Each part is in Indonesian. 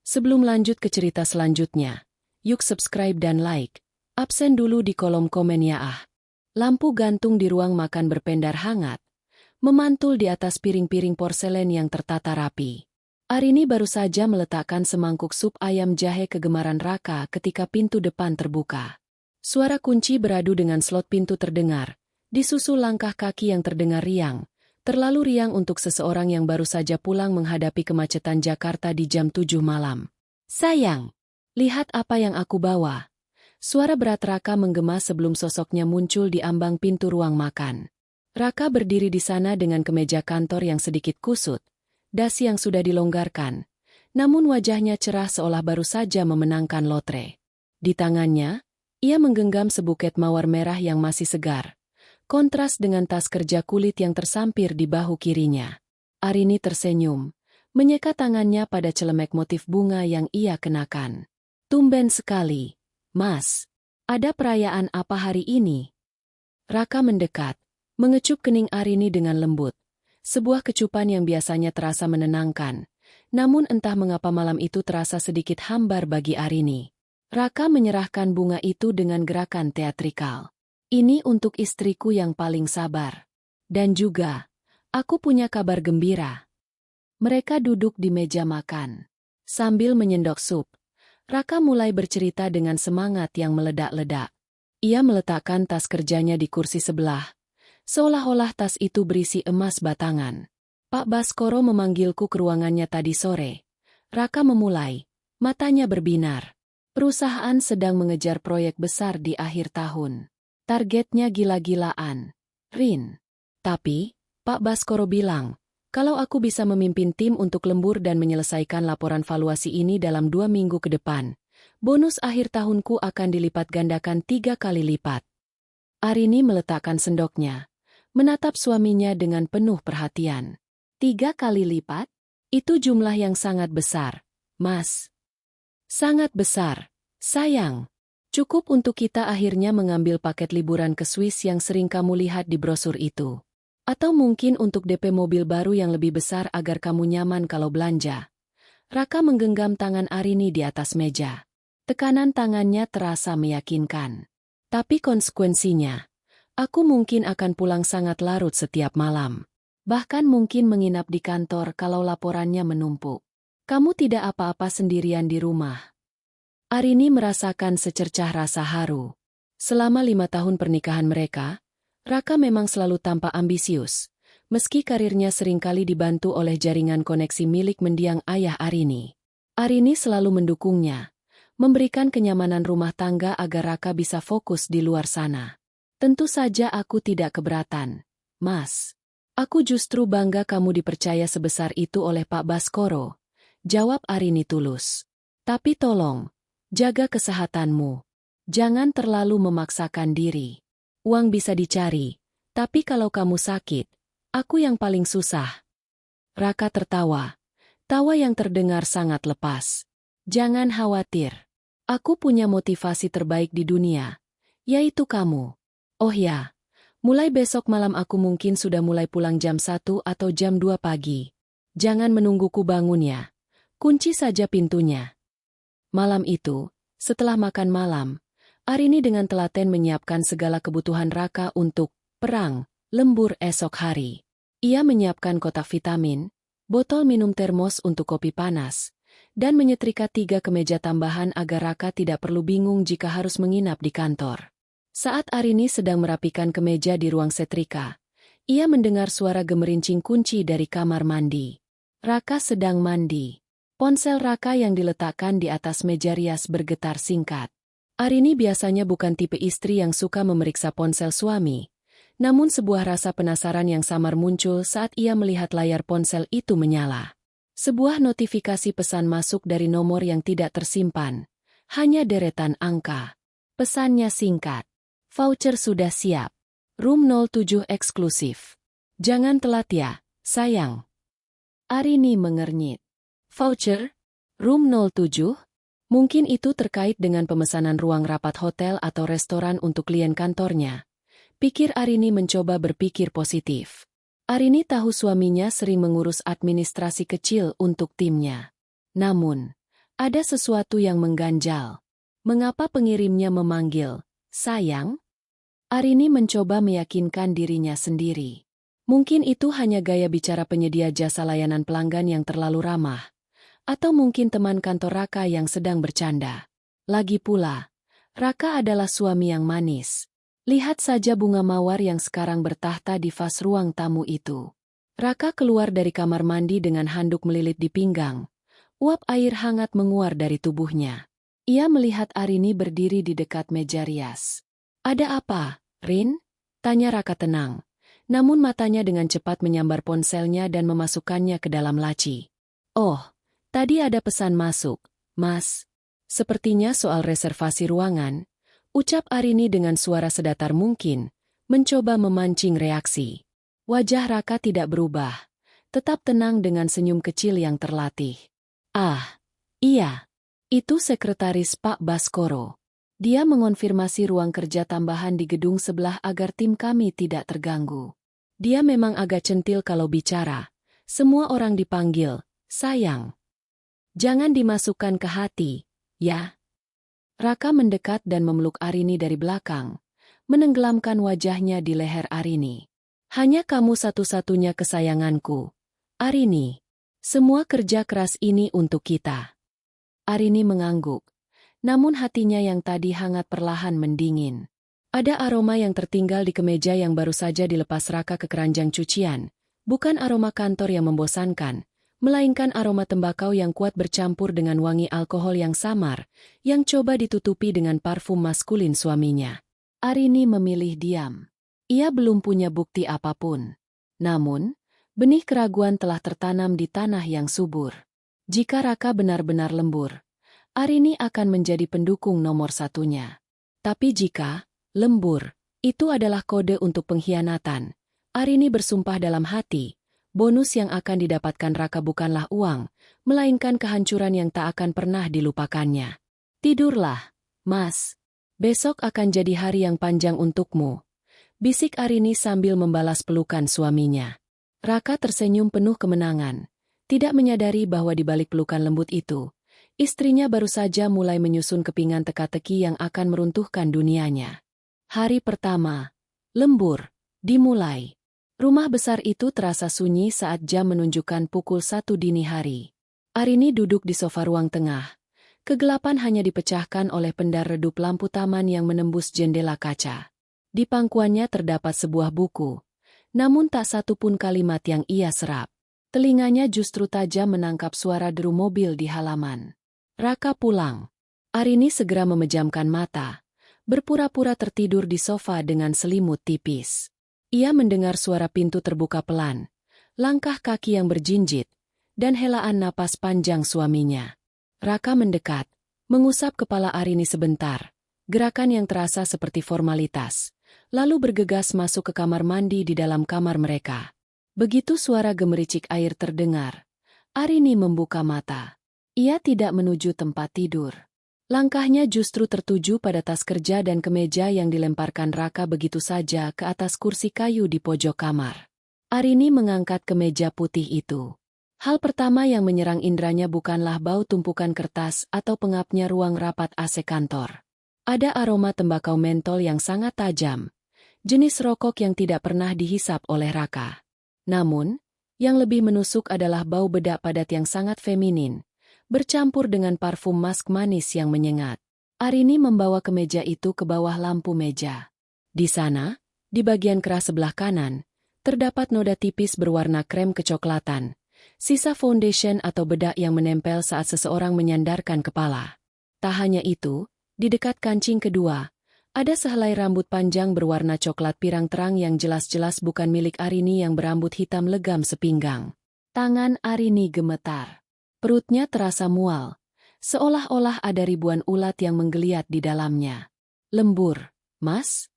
Sebelum lanjut ke cerita selanjutnya, yuk subscribe dan like. Absen dulu di kolom komen ya ah. Lampu gantung di ruang makan berpendar hangat, memantul di atas piring-piring porselen yang tertata rapi. Arini baru saja meletakkan semangkuk sup ayam jahe kegemaran Raka ketika pintu depan terbuka. Suara kunci beradu dengan slot pintu terdengar, disusul langkah kaki yang terdengar riang. Terlalu riang untuk seseorang yang baru saja pulang menghadapi kemacetan Jakarta di jam 7 malam. Sayang, lihat apa yang aku bawa. Suara berat Raka menggema sebelum sosoknya muncul di ambang pintu ruang makan. Raka berdiri di sana dengan kemeja kantor yang sedikit kusut, dasi yang sudah dilonggarkan, namun wajahnya cerah seolah baru saja memenangkan lotre. Di tangannya, ia menggenggam sebuket mawar merah yang masih segar. Kontras dengan tas kerja kulit yang tersampir di bahu kirinya. Arini tersenyum, menyeka tangannya pada celemek motif bunga yang ia kenakan. Tumben sekali, Mas. Ada perayaan apa hari ini? Raka mendekat, mengecup kening Arini dengan lembut. Sebuah kecupan yang biasanya terasa menenangkan. Namun entah mengapa malam itu terasa sedikit hambar bagi Arini. Raka menyerahkan bunga itu dengan gerakan teatrikal. Ini untuk istriku yang paling sabar. Dan juga, aku punya kabar gembira. Mereka duduk di meja makan. Sambil menyendok sup, Raka mulai bercerita dengan semangat yang meledak-ledak. Ia meletakkan tas kerjanya di kursi sebelah, seolah-olah tas itu berisi emas batangan. Pak Baskoro memanggilku ke ruangannya tadi sore. Raka memulai, matanya berbinar. Perusahaan sedang mengejar proyek besar di akhir tahun. Targetnya gila-gilaan, Rin. Tapi, Pak Baskoro bilang, kalau aku bisa memimpin tim untuk lembur dan menyelesaikan laporan valuasi ini dalam 2 minggu ke depan, bonus akhir tahunku akan dilipat gandakan 3 kali lipat. Arini meletakkan sendoknya, menatap suaminya dengan penuh perhatian. 3 kali lipat? Itu jumlah yang sangat besar, Mas. Sangat besar, sayang. Cukup untuk kita akhirnya mengambil paket liburan ke Swiss yang sering kamu lihat di brosur itu. Atau mungkin untuk DP mobil baru yang lebih besar agar kamu nyaman kalau belanja. Raka menggenggam tangan Arini di atas meja. Tekanan tangannya terasa meyakinkan. Tapi konsekuensinya, aku mungkin akan pulang sangat larut setiap malam. Bahkan mungkin menginap di kantor kalau laporannya menumpuk. Kamu tidak apa-apa sendirian di rumah. Arini merasakan secercah rasa haru. Selama 5 tahun pernikahan mereka, Raka memang selalu tampak ambisius, meski karirnya seringkali dibantu oleh jaringan koneksi milik mendiang ayah Arini. Arini selalu mendukungnya, memberikan kenyamanan rumah tangga agar Raka bisa fokus di luar sana. Tentu saja aku tidak keberatan, Mas. Aku justru bangga kamu dipercaya sebesar itu oleh Pak Baskoro, jawab Arini tulus. Tapi tolong, jaga kesehatanmu. Jangan terlalu memaksakan diri. Uang bisa dicari, tapi kalau kamu sakit, aku yang paling susah. Raka tertawa. Tawa yang terdengar sangat lepas. Jangan khawatir. Aku punya motivasi terbaik di dunia, yaitu kamu. Oh ya, mulai besok malam aku mungkin sudah mulai pulang jam 1 atau jam 2 pagi. Jangan menungguku bangun ya. Kunci saja pintunya. Malam itu, setelah makan malam, Arini dengan telaten menyiapkan segala kebutuhan Raka untuk perang, lembur esok hari. Ia menyiapkan kotak vitamin, botol minum termos untuk kopi panas, dan menyetrika 3 kemeja tambahan agar Raka tidak perlu bingung jika harus menginap di kantor. Saat Arini sedang merapikan kemeja di ruang setrika, ia mendengar suara gemerincing kunci dari kamar mandi. Raka sedang mandi. Ponsel Raka yang diletakkan di atas meja rias bergetar singkat. Arini biasanya bukan tipe istri yang suka memeriksa ponsel suami, namun sebuah rasa penasaran yang samar muncul saat ia melihat layar ponsel itu menyala. Sebuah notifikasi pesan masuk dari nomor yang tidak tersimpan, hanya deretan angka. Pesannya singkat. Voucher sudah siap. Room 07 eksklusif. Jangan telat ya, sayang. Arini mengernyit. Voucher? Room 07? Mungkin itu terkait dengan pemesanan ruang rapat hotel atau restoran untuk klien kantornya. Pikir Arini mencoba berpikir positif. Arini tahu suaminya sering mengurus administrasi kecil untuk timnya. Namun, Ada sesuatu yang mengganjal. Mengapa pengirimnya memanggil, sayang? Arini mencoba meyakinkan dirinya sendiri. Mungkin itu hanya gaya bicara penyedia jasa layanan pelanggan yang terlalu ramah. Atau mungkin teman kantor Raka yang sedang bercanda. Lagi pula, Raka adalah suami yang manis. Lihat saja bunga mawar yang sekarang bertahta di vas ruang tamu itu. Raka keluar dari kamar mandi dengan handuk melilit di pinggang. Uap air hangat menguar dari tubuhnya. Ia melihat Arini berdiri di dekat meja rias. Ada apa, Rin? Tanya Raka tenang. Namun matanya dengan cepat menyambar ponselnya dan memasukkannya ke dalam laci. Oh, tadi ada pesan masuk, Mas. Sepertinya soal reservasi ruangan, ucap Arini dengan suara sedatar mungkin, mencoba memancing reaksi. Wajah Raka tidak berubah, tetap tenang dengan senyum kecil yang terlatih. Ah, iya. Itu sekretaris Pak Baskoro. Dia mengonfirmasi ruang kerja tambahan di gedung sebelah agar tim kami tidak terganggu. Dia memang agak centil kalau bicara. Semua orang dipanggil, sayang. Jangan dimasukkan ke hati, ya. Raka mendekat dan memeluk Arini dari belakang, menenggelamkan wajahnya di leher Arini. Hanya kamu satu-satunya kesayanganku, Arini. Semua kerja keras ini untuk kita. Arini mengangguk, namun hatinya yang tadi hangat perlahan mendingin. Ada aroma yang tertinggal di kemeja yang baru saja dilepas Raka ke keranjang cucian, bukan aroma kantor yang membosankan, melainkan aroma tembakau yang kuat bercampur dengan wangi alkohol yang samar, yang coba ditutupi dengan parfum maskulin suaminya. Arini memilih diam. Ia belum punya bukti apapun. Namun, benih keraguan telah tertanam di tanah yang subur. Jika Raka benar-benar lembur, Arini akan menjadi pendukung nomor satunya. Tapi jika lembur itu adalah kode untuk pengkhianatan, Arini bersumpah dalam hati, bonus yang akan didapatkan Raka bukanlah uang, melainkan kehancuran yang tak akan pernah dilupakannya. Tidurlah, Mas. Besok akan jadi hari yang panjang untukmu, bisik Arini sambil membalas pelukan suaminya. Raka tersenyum penuh kemenangan. Tidak menyadari bahwa di balik pelukan lembut itu, istrinya baru saja mulai menyusun kepingan teka-teki yang akan meruntuhkan dunianya. Hari pertama, lembur, dimulai. Rumah besar itu terasa sunyi saat jam menunjukkan pukul 1 dini hari. Arini duduk di sofa ruang tengah. Kegelapan hanya dipecahkan oleh pendar redup lampu taman yang menembus jendela kaca. Di pangkuannya terdapat sebuah buku, namun tak satu pun kalimat yang ia serap. Telinganya justru tajam menangkap suara deru mobil di halaman. Raka pulang. Arini segera memejamkan mata, berpura-pura tertidur di sofa dengan selimut tipis. Ia mendengar suara pintu terbuka pelan, langkah kaki yang berjinjit, dan helaan napas panjang suaminya. Raka mendekat, mengusap kepala Arini sebentar, gerakan yang terasa seperti formalitas, lalu bergegas masuk ke kamar mandi di dalam kamar mereka. Begitu suara gemericik air terdengar, Arini membuka mata. Ia tidak menuju tempat tidur. Langkahnya justru tertuju pada tas kerja dan kemeja yang dilemparkan Raka begitu saja ke atas kursi kayu di pojok kamar. Arini mengangkat kemeja putih itu. Hal pertama yang menyerang indranya bukanlah bau tumpukan kertas atau pengapnya ruang rapat AC kantor. Ada aroma tembakau mentol yang sangat tajam, jenis rokok yang tidak pernah dihisap oleh Raka. Namun, yang lebih menusuk adalah bau bedak padat yang sangat feminin, bercampur dengan parfum mask manis yang menyengat. Arini membawa kemeja itu ke bawah lampu meja. Di sana, di bagian keras sebelah kanan, terdapat noda tipis berwarna krem kecoklatan, sisa foundation atau bedak yang menempel saat seseorang menyandarkan kepala. Tak hanya itu, di dekat kancing kedua, ada sehelai rambut panjang berwarna coklat pirang terang yang jelas-jelas bukan milik Arini yang berambut hitam legam sepinggang. Tangan Arini gemetar. Perutnya terasa mual, seolah-olah ada ribuan ulat yang menggeliat di dalamnya. Lembur, Mas?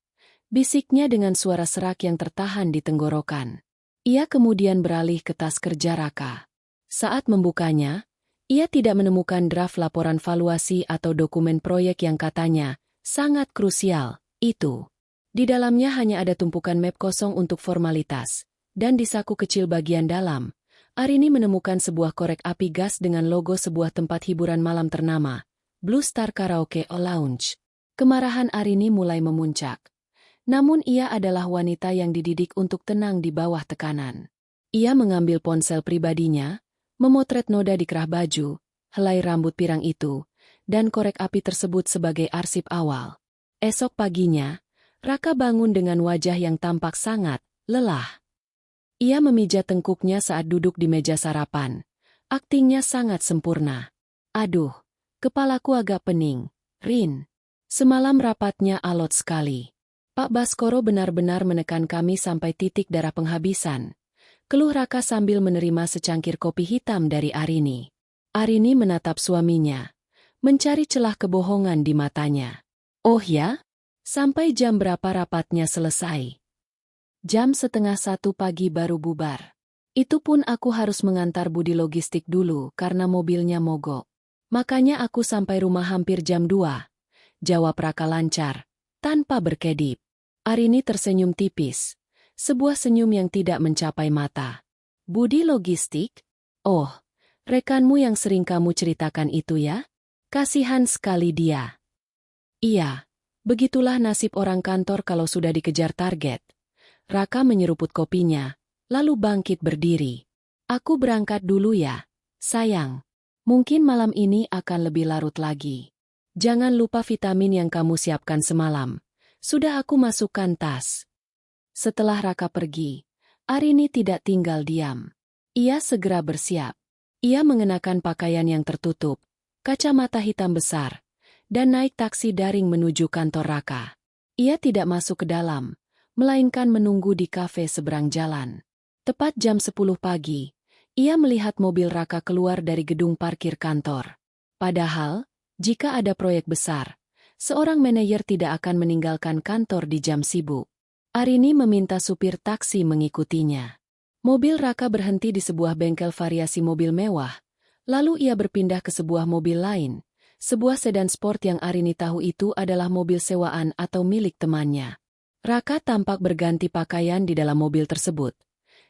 Bisiknya dengan suara serak yang tertahan di tenggorokan. Ia kemudian beralih ke tas kerja Raka. Saat membukanya, ia tidak menemukan draft laporan valuasi atau dokumen proyek yang katanya sangat krusial, itu. Di dalamnya hanya ada tumpukan map kosong untuk formalitas, dan di saku kecil bagian dalam, Arini menemukan sebuah korek api gas dengan logo sebuah tempat hiburan malam ternama, Blue Star Karaoke Lounge. Kemarahan Arini mulai memuncak. Namun ia adalah wanita yang dididik untuk tenang di bawah tekanan. Ia mengambil ponsel pribadinya, memotret noda di kerah baju, helai rambut pirang itu, dan korek api tersebut sebagai arsip awal. Esok paginya, Raka bangun dengan wajah yang tampak sangat lelah. Ia memijat tengkuknya saat duduk di meja sarapan. Aktingnya sangat sempurna. Aduh, kepalaku agak pening, Rin. Semalam rapatnya alot sekali. Pak Baskoro benar-benar menekan kami sampai titik darah penghabisan. Keluh Raka sambil menerima secangkir kopi hitam dari Arini. Arini menatap suaminya, mencari celah kebohongan di matanya. Oh ya? Sampai jam berapa rapatnya selesai? Jam 12:30 pagi baru bubar. Itu pun aku harus mengantar Budi logistik dulu karena mobilnya mogok. Makanya aku sampai rumah hampir jam 2. Jawab Raka lancar, tanpa berkedip. Arini tersenyum tipis. Sebuah senyum yang tidak mencapai mata. Budi logistik? Oh, rekanmu yang sering kamu ceritakan itu ya? Kasihan sekali dia. Iya, begitulah nasib orang kantor kalau sudah dikejar target. Raka menyeruput kopinya, lalu bangkit berdiri. Aku berangkat dulu ya, sayang. Mungkin malam ini akan lebih larut lagi. Jangan lupa vitamin yang kamu siapkan semalam. Sudah aku masukkan tas. Setelah Raka pergi, Arini tidak tinggal diam. Ia segera bersiap. Ia mengenakan pakaian yang tertutup, kacamata hitam besar, dan naik taksi daring menuju kantor Raka. Ia tidak masuk ke dalam, melainkan menunggu di kafe seberang jalan. Tepat jam 10 pagi, ia melihat mobil Raka keluar dari gedung parkir kantor. Padahal, jika ada proyek besar, seorang manajer tidak akan meninggalkan kantor di jam sibuk. Arini meminta supir taksi mengikutinya. Mobil Raka berhenti di sebuah bengkel variasi mobil mewah, lalu ia berpindah ke sebuah mobil lain, sebuah sedan sport yang Arini tahu itu adalah mobil sewaan atau milik temannya. Raka tampak berganti pakaian di dalam mobil tersebut.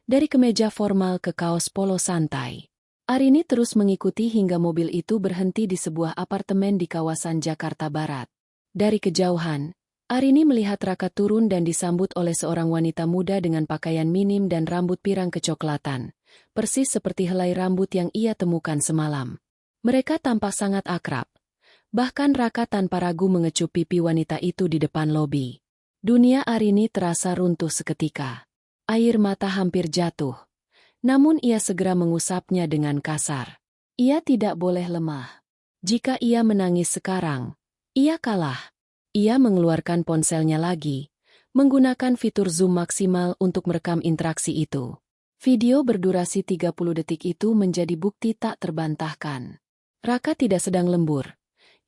Dari kemeja formal ke kaos polo santai. Arini terus mengikuti hingga mobil itu berhenti di sebuah apartemen di kawasan Jakarta Barat. Dari kejauhan, Arini melihat Raka turun dan disambut oleh seorang wanita muda dengan pakaian minim dan rambut pirang kecoklatan, persis seperti helai rambut yang ia temukan semalam. Mereka tampak sangat akrab. Bahkan Raka tanpa ragu mengecup pipi wanita itu di depan lobi. Dunia Arini terasa runtuh seketika. Air mata hampir jatuh. Namun ia segera mengusapnya dengan kasar. Ia tidak boleh lemah. Jika ia menangis sekarang, ia kalah. Ia mengeluarkan ponselnya lagi, menggunakan fitur zoom maksimal untuk merekam interaksi itu. Video berdurasi 30 detik itu menjadi bukti tak terbantahkan. Raka tidak sedang lembur.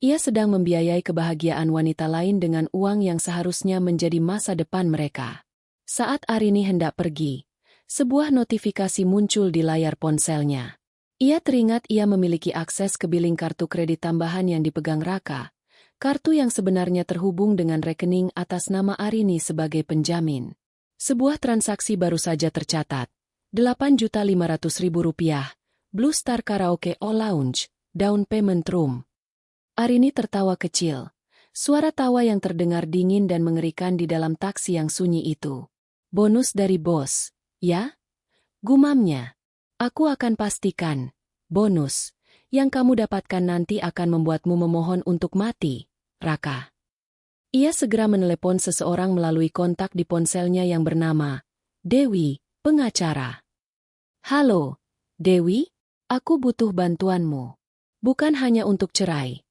Ia sedang membiayai kebahagiaan wanita lain dengan uang yang seharusnya menjadi masa depan mereka. Saat Arini hendak pergi, sebuah notifikasi muncul di layar ponselnya. Ia teringat ia memiliki akses ke billing kartu kredit tambahan yang dipegang Raka, kartu yang sebenarnya terhubung dengan rekening atas nama Arini sebagai penjamin. Sebuah transaksi baru saja tercatat, Rp8.500.000, Blue Star Karaoke Lounge, down payment room. Arini tertawa kecil. Suara tawa yang terdengar dingin dan mengerikan di dalam taksi yang sunyi itu. Bonus dari bos, ya? Gumamnya. Aku akan pastikan. Bonus yang kamu dapatkan nanti akan membuatmu memohon untuk mati, Raka. Ia segera menelepon seseorang melalui kontak di ponselnya yang bernama Dewi, pengacara. Halo, Dewi? Aku butuh bantuanmu. Bukan hanya untuk cerai.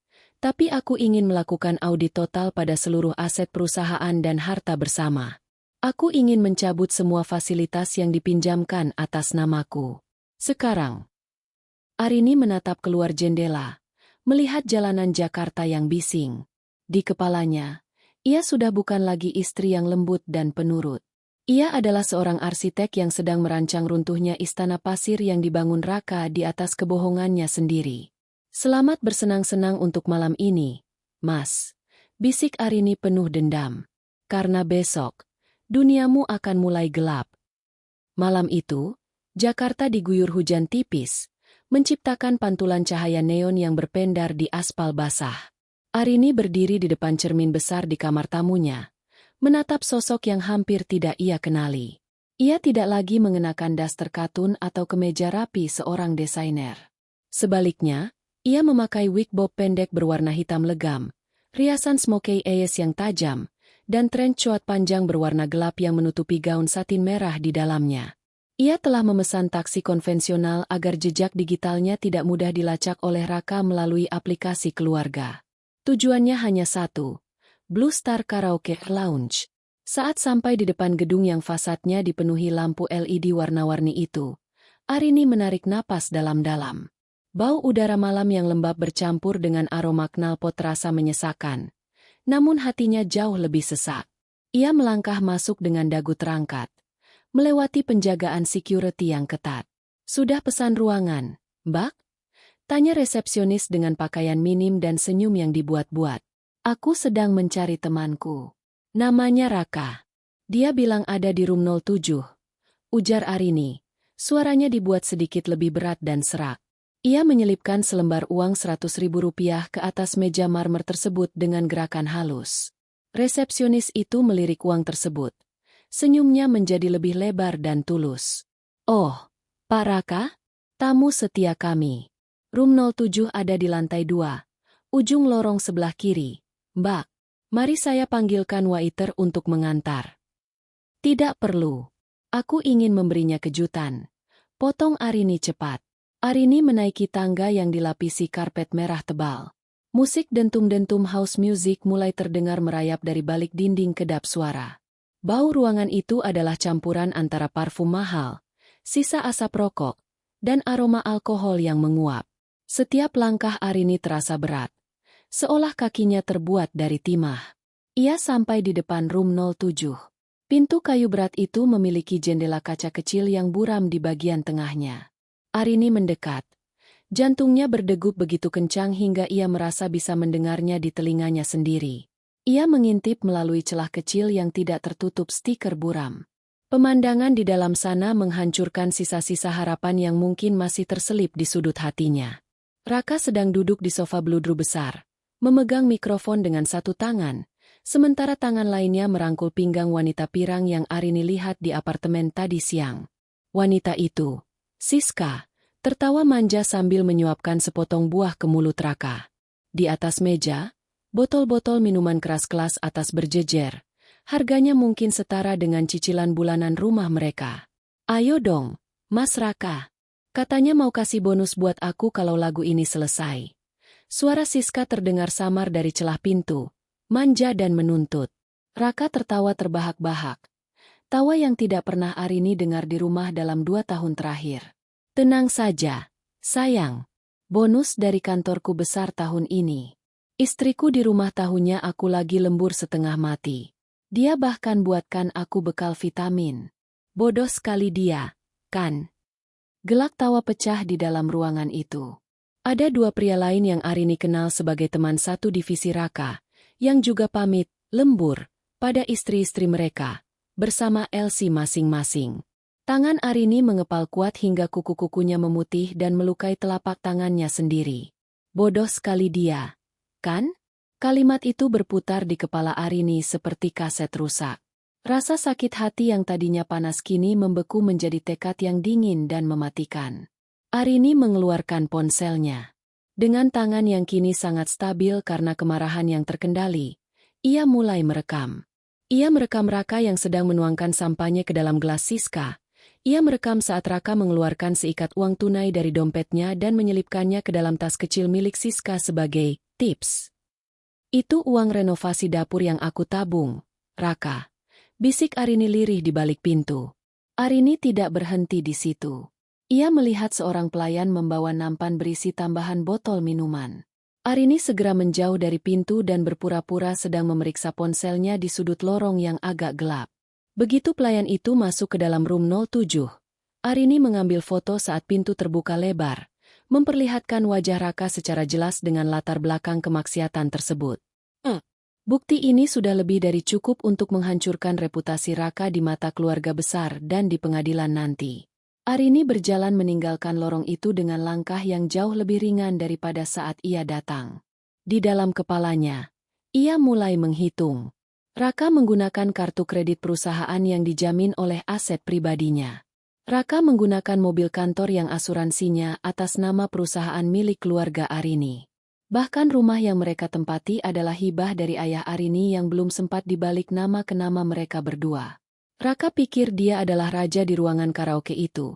Tapi aku ingin melakukan audit total pada seluruh aset perusahaan dan harta bersama. Aku ingin mencabut semua fasilitas yang dipinjamkan atas namaku. Sekarang. Arini menatap keluar jendela, melihat jalanan Jakarta yang bising. Di kepalanya, ia sudah bukan lagi istri yang lembut dan penurut. Ia adalah seorang arsitek yang sedang merancang runtuhnya istana pasir yang dibangun Raka di atas kebohongannya sendiri. Selamat bersenang-senang untuk malam ini, Mas. Bisik Arini penuh dendam. Karena besok, duniamu akan mulai gelap. Malam itu, Jakarta diguyur hujan tipis, menciptakan pantulan cahaya neon yang berpendar di aspal basah. Arini berdiri di depan cermin besar di kamar tamunya, menatap sosok yang hampir tidak ia kenali. Ia tidak lagi mengenakan daster katun atau kemeja rapi seorang desainer. Sebaliknya, ia memakai wig bob pendek berwarna hitam legam, riasan smokey eyes yang tajam, dan trench coat panjang berwarna gelap yang menutupi gaun satin merah di dalamnya. Ia telah memesan taksi konvensional agar jejak digitalnya tidak mudah dilacak oleh Raka melalui aplikasi keluarga. Tujuannya hanya satu, Blue Star Karaoke Lounge. Saat sampai di depan gedung yang fasadnya dipenuhi lampu LED warna-warni itu, Arini menarik napas dalam-dalam. Bau udara malam yang lembab bercampur dengan aroma knalpot terasa menyesakan. Namun hatinya jauh lebih sesak. Ia melangkah masuk dengan dagu terangkat, melewati penjagaan security yang ketat. "Sudah pesan ruangan, Mbak?" tanya resepsionis dengan pakaian minim dan senyum yang dibuat-buat. "Aku sedang mencari temanku. Namanya Raka. Dia bilang ada di room 07, ujar Arini. Suaranya dibuat sedikit lebih berat dan serak. Ia menyelipkan selembar uang Rp100.000 ke atas meja marmer tersebut dengan gerakan halus. Resepsionis itu melirik uang tersebut. Senyumnya menjadi lebih lebar dan tulus. "Oh, Pak Raka? Tamu setia kami. Room 07 ada di lantai 2, ujung lorong sebelah kiri. Mbak, mari saya panggilkan waiter untuk mengantar." "Tidak perlu. Aku ingin memberinya kejutan," potong Arini cepat. Arini menaiki tangga yang dilapisi karpet merah tebal. Musik dentum-dentum house music mulai terdengar merayap dari balik dinding kedap suara. Bau ruangan itu adalah campuran antara parfum mahal, sisa asap rokok, dan aroma alkohol yang menguap. Setiap langkah Arini terasa berat, seolah kakinya terbuat dari timah. Ia sampai di depan room 07. Pintu kayu berat itu memiliki jendela kaca kecil yang buram di bagian tengahnya. Arini mendekat. Jantungnya berdegup begitu kencang hingga ia merasa bisa mendengarnya di telinganya sendiri. Ia mengintip melalui celah kecil yang tidak tertutup stiker buram. Pemandangan di dalam sana menghancurkan sisa-sisa harapan yang mungkin masih terselip di sudut hatinya. Raka sedang duduk di sofa bludru besar, memegang mikrofon dengan satu tangan, sementara tangan lainnya merangkul pinggang wanita pirang yang Arini lihat di apartemen tadi siang. Wanita itu, Siska, tertawa manja sambil menyuapkan sepotong buah ke mulut Raka. Di atas meja, botol-botol minuman keras kelas atas berjejer. Harganya mungkin setara dengan cicilan bulanan rumah mereka. "Ayo dong, Mas Raka. Katanya mau kasih bonus buat aku kalau lagu ini selesai." Suara Siska terdengar samar dari celah pintu, manja dan menuntut. Raka tertawa terbahak-bahak. Tawa yang tidak pernah Arini dengar di rumah dalam 2 tahun terakhir. "Tenang saja, sayang. Bonus dari kantorku besar tahun ini. Istriku di rumah tahunnya aku lagi lembur setengah mati. Dia bahkan buatkan aku bekal vitamin. Bodoh sekali dia, kan?" Gelak tawa pecah di dalam ruangan itu. Ada 2 pria lain yang Arini kenal sebagai teman satu divisi Raka, yang juga pamit, lembur, pada istri-istri mereka, bersama Elsie masing-masing. Tangan Arini mengepal kuat hingga kuku-kukunya memutih dan melukai telapak tangannya sendiri. "Bodoh sekali dia, kan?" Kalimat itu berputar di kepala Arini seperti kaset rusak. Rasa sakit hati yang tadinya panas kini membeku menjadi tekad yang dingin dan mematikan. Arini mengeluarkan ponselnya. Dengan tangan yang kini sangat stabil karena kemarahan yang terkendali, ia mulai merekam. Ia merekam Raka yang sedang menuangkan sampahnya ke dalam gelas Siska. Ia merekam saat Raka mengeluarkan seikat uang tunai dari dompetnya dan menyelipkannya ke dalam tas kecil milik Siska sebagai tips. "Itu uang renovasi dapur yang aku tabung, Raka," bisik Arini lirih di balik pintu. Arini tidak berhenti di situ. Ia melihat seorang pelayan membawa nampan berisi tambahan botol minuman. Arini segera menjauh dari pintu dan berpura-pura sedang memeriksa ponselnya di sudut lorong yang agak gelap. Begitu pelayan itu masuk ke dalam room 07, Arini mengambil foto saat pintu terbuka lebar, memperlihatkan wajah Raka secara jelas dengan latar belakang kemaksiatan tersebut. Bukti ini sudah lebih dari cukup untuk menghancurkan reputasi Raka di mata keluarga besar dan di pengadilan nanti. Arini berjalan meninggalkan lorong itu dengan langkah yang jauh lebih ringan daripada saat ia datang. Di dalam kepalanya, ia mulai menghitung. Raka menggunakan kartu kredit perusahaan yang dijamin oleh aset pribadinya. Raka menggunakan mobil kantor yang asuransinya atas nama perusahaan milik keluarga Arini. Bahkan rumah yang mereka tempati adalah hibah dari ayah Arini yang belum sempat dibalik nama ke nama mereka berdua. Raka pikir dia adalah raja di ruangan karaoke itu.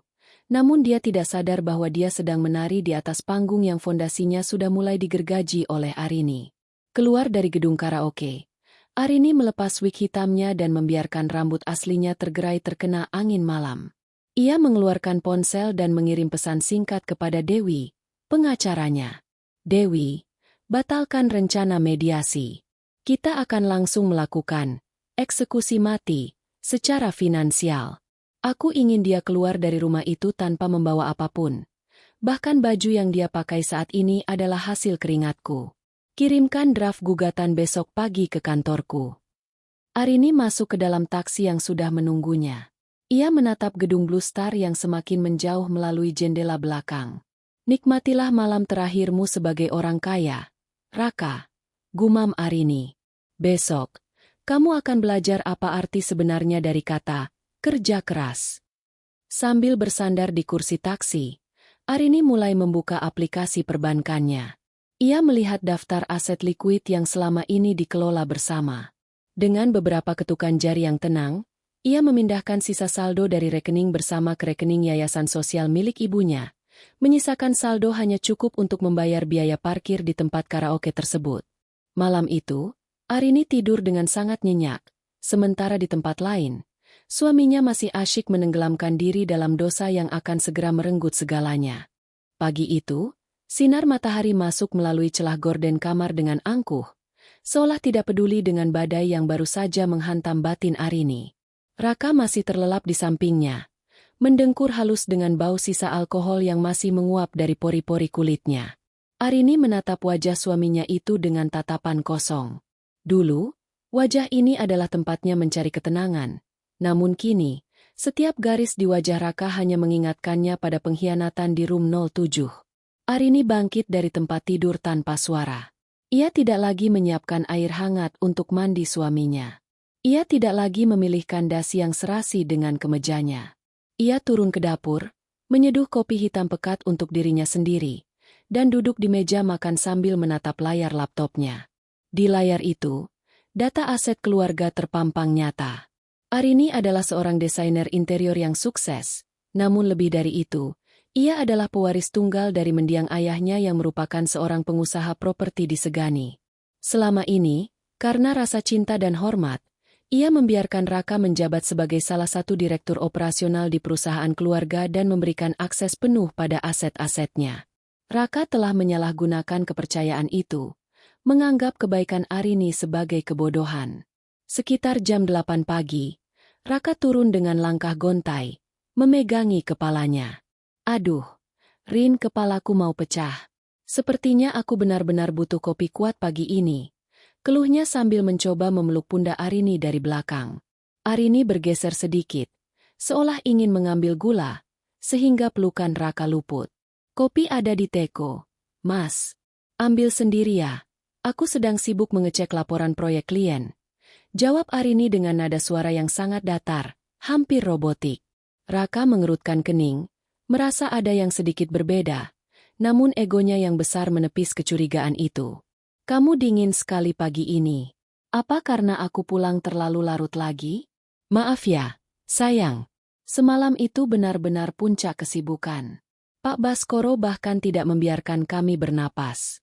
Namun dia tidak sadar bahwa dia sedang menari di atas panggung yang fondasinya sudah mulai digergaji oleh Arini. Keluar dari gedung karaoke, Arini melepas wig hitamnya dan membiarkan rambut aslinya tergerai terkena angin malam. Ia mengeluarkan ponsel dan mengirim pesan singkat kepada Dewi, pengacaranya. Dewi, batalkan rencana mediasi. Kita akan langsung melakukan eksekusi mati secara finansial. Aku ingin dia keluar dari rumah itu tanpa membawa apapun. Bahkan baju yang dia pakai saat ini adalah hasil keringatku. Kirimkan draft gugatan besok pagi ke kantorku. Arini masuk ke dalam taksi yang sudah menunggunya. Ia menatap gedung Blue Star yang semakin menjauh melalui jendela belakang. Nikmatilah malam terakhirmu sebagai orang kaya, Raka, gumam Arini. Besok, kamu akan belajar apa arti sebenarnya dari kata kerja keras. Sambil bersandar di kursi taksi, Arini mulai membuka aplikasi perbankannya. Ia melihat daftar aset likuid yang selama ini dikelola bersama. Dengan beberapa ketukan jari yang tenang, ia memindahkan sisa saldo dari rekening bersama ke rekening yayasan sosial milik ibunya. Menyisakan saldo hanya cukup untuk membayar biaya parkir di tempat karaoke tersebut. Malam itu, Arini tidur dengan sangat nyenyak, sementara di tempat lain, suaminya masih asyik menenggelamkan diri dalam dosa yang akan segera merenggut segalanya. Pagi itu, sinar matahari masuk melalui celah gorden kamar dengan angkuh, seolah tidak peduli dengan badai yang baru saja menghantam batin Arini. Raka masih terlelap di sampingnya, mendengkur halus dengan bau sisa alkohol yang masih menguap dari pori-pori kulitnya. Arini menatap wajah suaminya itu dengan tatapan kosong. Dulu, wajah ini adalah tempatnya mencari ketenangan. Namun kini, setiap garis di wajah Raka hanya mengingatkannya pada pengkhianatan di room 07. Arini bangkit dari tempat tidur tanpa suara. Ia tidak lagi menyiapkan air hangat untuk mandi suaminya. Ia tidak lagi memilihkan dasi yang serasi dengan kemejanya. Ia turun ke dapur, menyeduh kopi hitam pekat untuk dirinya sendiri, dan duduk di meja makan sambil menatap layar laptopnya. Di layar itu, data aset keluarga terpampang nyata. Arini adalah seorang desainer interior yang sukses, namun lebih dari itu, ia adalah pewaris tunggal dari mendiang ayahnya yang merupakan seorang pengusaha properti di Segani. Selama ini, karena rasa cinta dan hormat, ia membiarkan Raka menjabat sebagai salah satu direktur operasional di perusahaan keluarga dan memberikan akses penuh pada aset-asetnya. Raka telah menyalahgunakan kepercayaan itu, menganggap kebaikan Arini sebagai kebodohan. Sekitar jam 8 pagi, Raka turun dengan langkah gontai, memegangi kepalanya. Aduh, Rin, kepalaku mau pecah. Sepertinya aku benar-benar butuh kopi kuat pagi ini. Keluhnya sambil mencoba memeluk pundak Arini dari belakang. Arini bergeser sedikit, seolah ingin mengambil gula, sehingga pelukan Raka luput. Kopi ada di teko, Mas. Ambil sendiri ya. Aku sedang sibuk mengecek laporan proyek klien. Jawab Arini dengan nada suara yang sangat datar, hampir robotik. Raka mengerutkan kening, merasa ada yang sedikit berbeda, namun egonya yang besar menepis kecurigaan itu. Kamu dingin sekali pagi ini. Apa karena aku pulang terlalu larut lagi? Maaf ya, sayang. Semalam itu benar-benar puncak kesibukan. Pak Baskoro bahkan tidak membiarkan kami bernapas.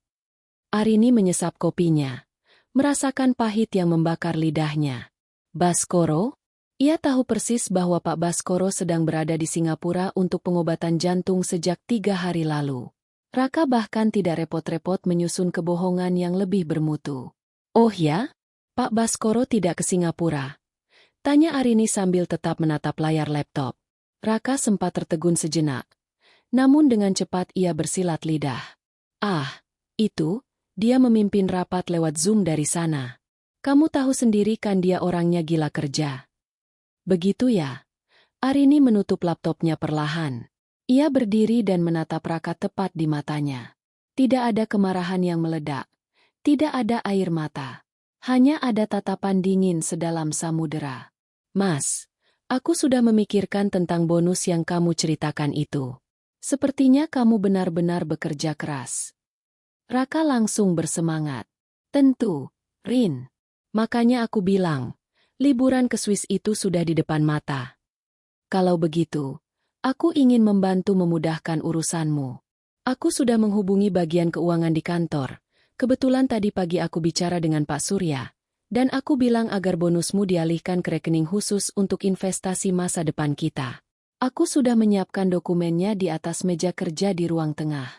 Arini menyesap kopinya, merasakan pahit yang membakar lidahnya. Baskoro? Ia tahu persis bahwa Pak Baskoro sedang berada di Singapura untuk pengobatan jantung sejak 3 hari lalu. Raka bahkan tidak repot-repot menyusun kebohongan yang lebih bermutu. Oh ya? Pak Baskoro tidak ke Singapura? Tanya Arini sambil tetap menatap layar laptop. Raka sempat tertegun sejenak. Namun dengan cepat ia bersilat lidah. Ah, itu, dia memimpin rapat lewat Zoom dari sana. Kamu tahu sendiri kan dia orangnya gila kerja. Begitu ya? Arini menutup laptopnya perlahan. Ia berdiri dan menatap Raka tepat di matanya. Tidak ada kemarahan yang meledak. Tidak ada air mata. Hanya ada tatapan dingin sedalam samudera. Mas, aku sudah memikirkan tentang bonus yang kamu ceritakan itu. Sepertinya kamu benar-benar bekerja keras. Raka langsung bersemangat. Tentu, Rin. Makanya aku bilang, liburan ke Swiss itu sudah di depan mata. Kalau begitu, aku ingin membantu memudahkan urusanmu. Aku sudah menghubungi bagian keuangan di kantor. Kebetulan tadi pagi aku bicara dengan Pak Surya, dan aku bilang agar bonusmu dialihkan ke rekening khusus untuk investasi masa depan kita. Aku sudah menyiapkan dokumennya di atas meja kerja di ruang tengah.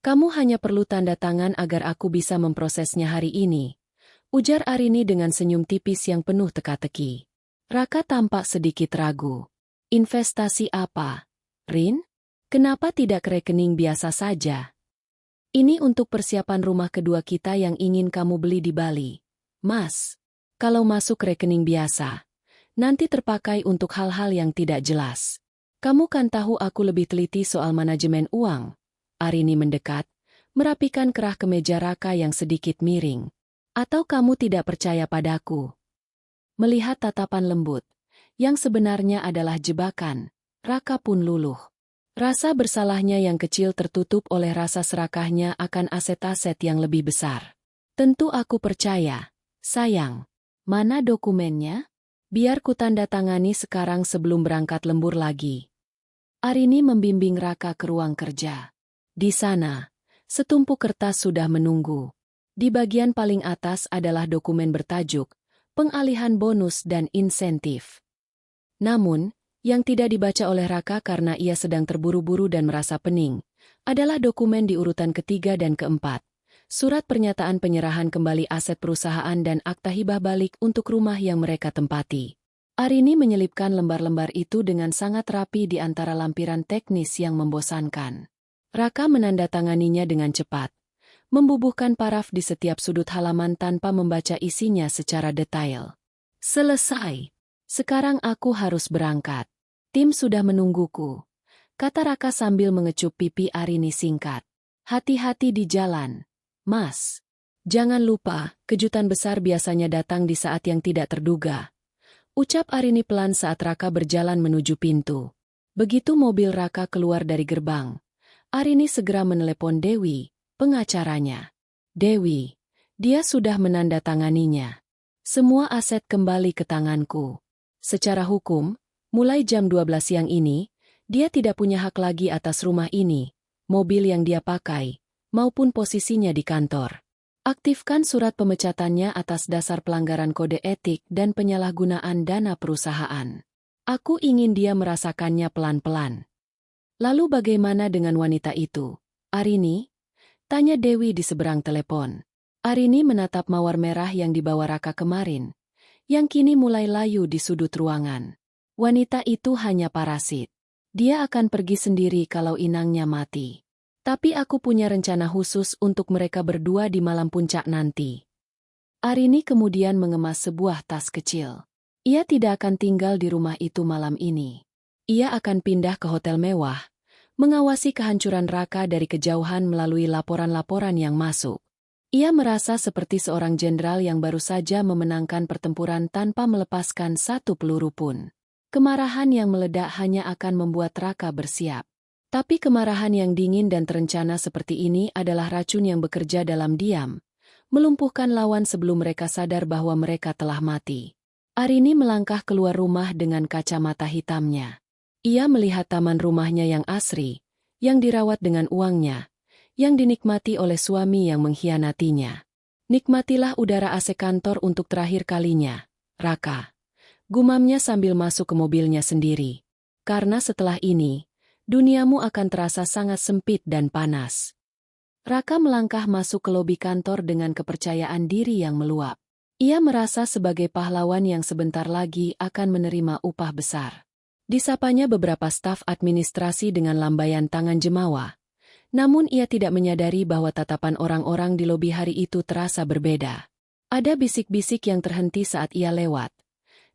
Kamu hanya perlu tanda tangan agar aku bisa memprosesnya hari ini, ujar Arini dengan senyum tipis yang penuh teka-teki. Raka tampak sedikit ragu. Investasi apa, Rin? Kenapa tidak ke rekening biasa saja? Ini untuk persiapan rumah kedua kita yang ingin kamu beli di Bali. Mas, kalau masuk rekening biasa, nanti terpakai untuk hal-hal yang tidak jelas. Kamu kan tahu aku lebih teliti soal manajemen uang. Arini mendekat, merapikan kerah kemeja Raka yang sedikit miring. Atau kamu tidak percaya padaku? Melihat tatapan lembut, yang sebenarnya adalah jebakan, Raka pun luluh. Rasa bersalahnya yang kecil tertutup oleh rasa serakahnya akan aset-aset yang lebih besar. Tentu aku percaya, sayang. Mana dokumennya? Biar ku tanda tangani sekarang sebelum berangkat lembur lagi. Arini membimbing Raka ke ruang kerja. Di sana, setumpuk kertas sudah menunggu. Di bagian paling atas adalah dokumen bertajuk, pengalihan bonus dan insentif. Namun, yang tidak dibaca oleh Raka karena ia sedang terburu-buru dan merasa pening, adalah dokumen di urutan ketiga dan keempat. Surat pernyataan penyerahan kembali aset perusahaan dan akta hibah balik untuk rumah yang mereka tempati. Arini menyelipkan lembar-lembar itu dengan sangat rapi di antara lampiran teknis yang membosankan. Raka menandatanganinya dengan cepat, membubuhkan paraf di setiap sudut halaman tanpa membaca isinya secara detail. Selesai. Sekarang aku harus berangkat. Tim sudah menungguku, kata Raka sambil mengecup pipi Arini singkat. Hati-hati di jalan, Mas. Jangan lupa, kejutan besar biasanya datang di saat yang tidak terduga. Ucap Arini pelan saat Raka berjalan menuju pintu. Begitu mobil Raka keluar dari gerbang, Arini segera menelepon Dewi, pengacaranya. Dewi, dia sudah menandatanganinya. Semua aset kembali ke tanganku. Secara hukum, mulai jam 12 siang ini, dia tidak punya hak lagi atas rumah ini, mobil yang dia pakai, maupun posisinya di kantor. Aktifkan surat pemecatannya atas dasar pelanggaran kode etik dan penyalahgunaan dana perusahaan. Aku ingin dia merasakannya pelan-pelan. Lalu bagaimana dengan wanita itu, Arini? Tanya Dewi di seberang telepon. Arini menatap mawar merah yang dibawa Raka kemarin, yang kini mulai layu di sudut ruangan. Wanita itu hanya parasit. Dia akan pergi sendiri kalau inangnya mati. Tapi aku punya rencana khusus untuk mereka berdua di malam puncak nanti. Arini kemudian mengemas sebuah tas kecil. Ia tidak akan tinggal di rumah itu malam ini. Ia akan pindah ke hotel mewah, mengawasi kehancuran Raka dari kejauhan melalui laporan-laporan yang masuk. Ia merasa seperti seorang jenderal yang baru saja memenangkan pertempuran tanpa melepaskan satu peluru pun. Kemarahan yang meledak hanya akan membuat Raka bersiap. Tapi kemarahan yang dingin dan terencana seperti ini adalah racun yang bekerja dalam diam, melumpuhkan lawan sebelum mereka sadar bahwa mereka telah mati. Arini melangkah keluar rumah dengan kacamata hitamnya. Ia melihat taman rumahnya yang asri, yang dirawat dengan uangnya, yang dinikmati oleh suami yang mengkhianatinya. Nikmatilah udara AC kantor untuk terakhir kalinya, Raka. Gumamnya sambil masuk ke mobilnya sendiri. Karena setelah ini, duniamu akan terasa sangat sempit dan panas. Raka melangkah masuk ke lobi kantor dengan kepercayaan diri yang meluap. Ia merasa sebagai pahlawan yang sebentar lagi akan menerima upah besar. Disapanya beberapa staf administrasi dengan lambaian tangan jemawa. Namun ia tidak menyadari bahwa tatapan orang-orang di lobi hari itu terasa berbeda. Ada bisik-bisik yang terhenti saat ia lewat.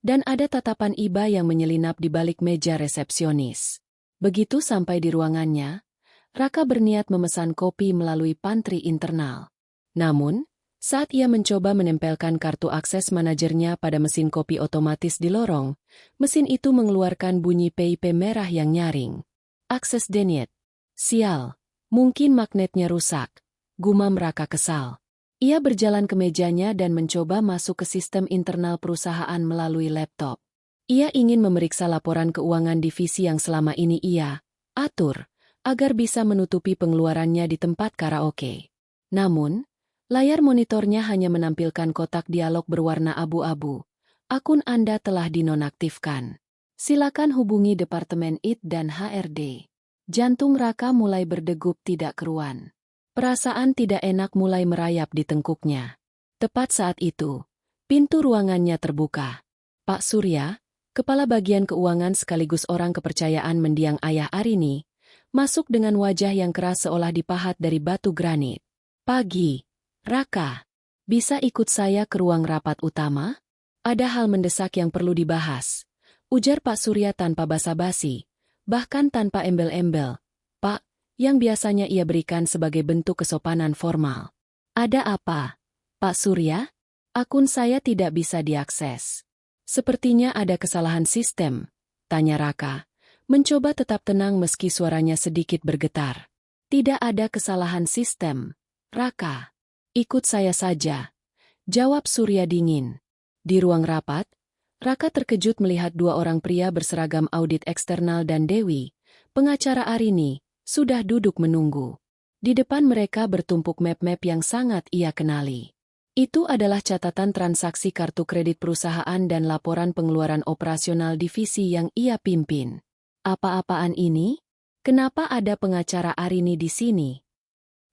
Dan ada tatapan iba yang menyelinap di balik meja resepsionis. Begitu sampai di ruangannya, Raka berniat memesan kopi melalui pantry internal. Namun, saat ia mencoba menempelkan kartu akses manajernya pada mesin kopi otomatis di lorong, mesin itu mengeluarkan bunyi PIP merah yang nyaring. Akses denied. Sial, mungkin magnetnya rusak. Gumam Raka kesal. Ia berjalan ke mejanya dan mencoba masuk ke sistem internal perusahaan melalui laptop. Ia ingin memeriksa laporan keuangan divisi yang selama ini ia atur, agar bisa menutupi pengeluarannya di tempat karaoke. Namun, layar monitornya hanya menampilkan kotak dialog berwarna abu-abu. Akun Anda telah dinonaktifkan. Silakan hubungi Departemen IT dan HRD. Jantung Raka mulai berdegup tidak keruan. Perasaan tidak enak mulai merayap di tengkuknya. Tepat saat itu, pintu ruangannya terbuka. Pak Surya, kepala bagian keuangan sekaligus orang kepercayaan mendiang ayah Arini, masuk dengan wajah yang keras seolah dipahat dari batu granit. Pagi, Raka, bisa ikut saya ke ruang rapat utama? Ada hal mendesak yang perlu dibahas, ujar Pak Surya tanpa basa-basi, bahkan tanpa embel-embel. Pak, yang biasanya ia berikan sebagai bentuk kesopanan formal. Ada apa, Pak Surya? Akun saya tidak bisa diakses. Sepertinya ada kesalahan sistem, tanya Raka, mencoba tetap tenang meski suaranya sedikit bergetar. Tidak ada kesalahan sistem, Raka. Ikut saya saja, jawab Surya dingin. Di ruang rapat, Raka terkejut melihat dua orang pria berseragam audit eksternal dan Dewi, pengacara Arini, sudah duduk menunggu. Di depan mereka bertumpuk map-map yang sangat ia kenali. Itu adalah catatan transaksi kartu kredit perusahaan dan laporan pengeluaran operasional divisi yang ia pimpin. Apa-apaan ini? Kenapa ada pengacara Arini di sini?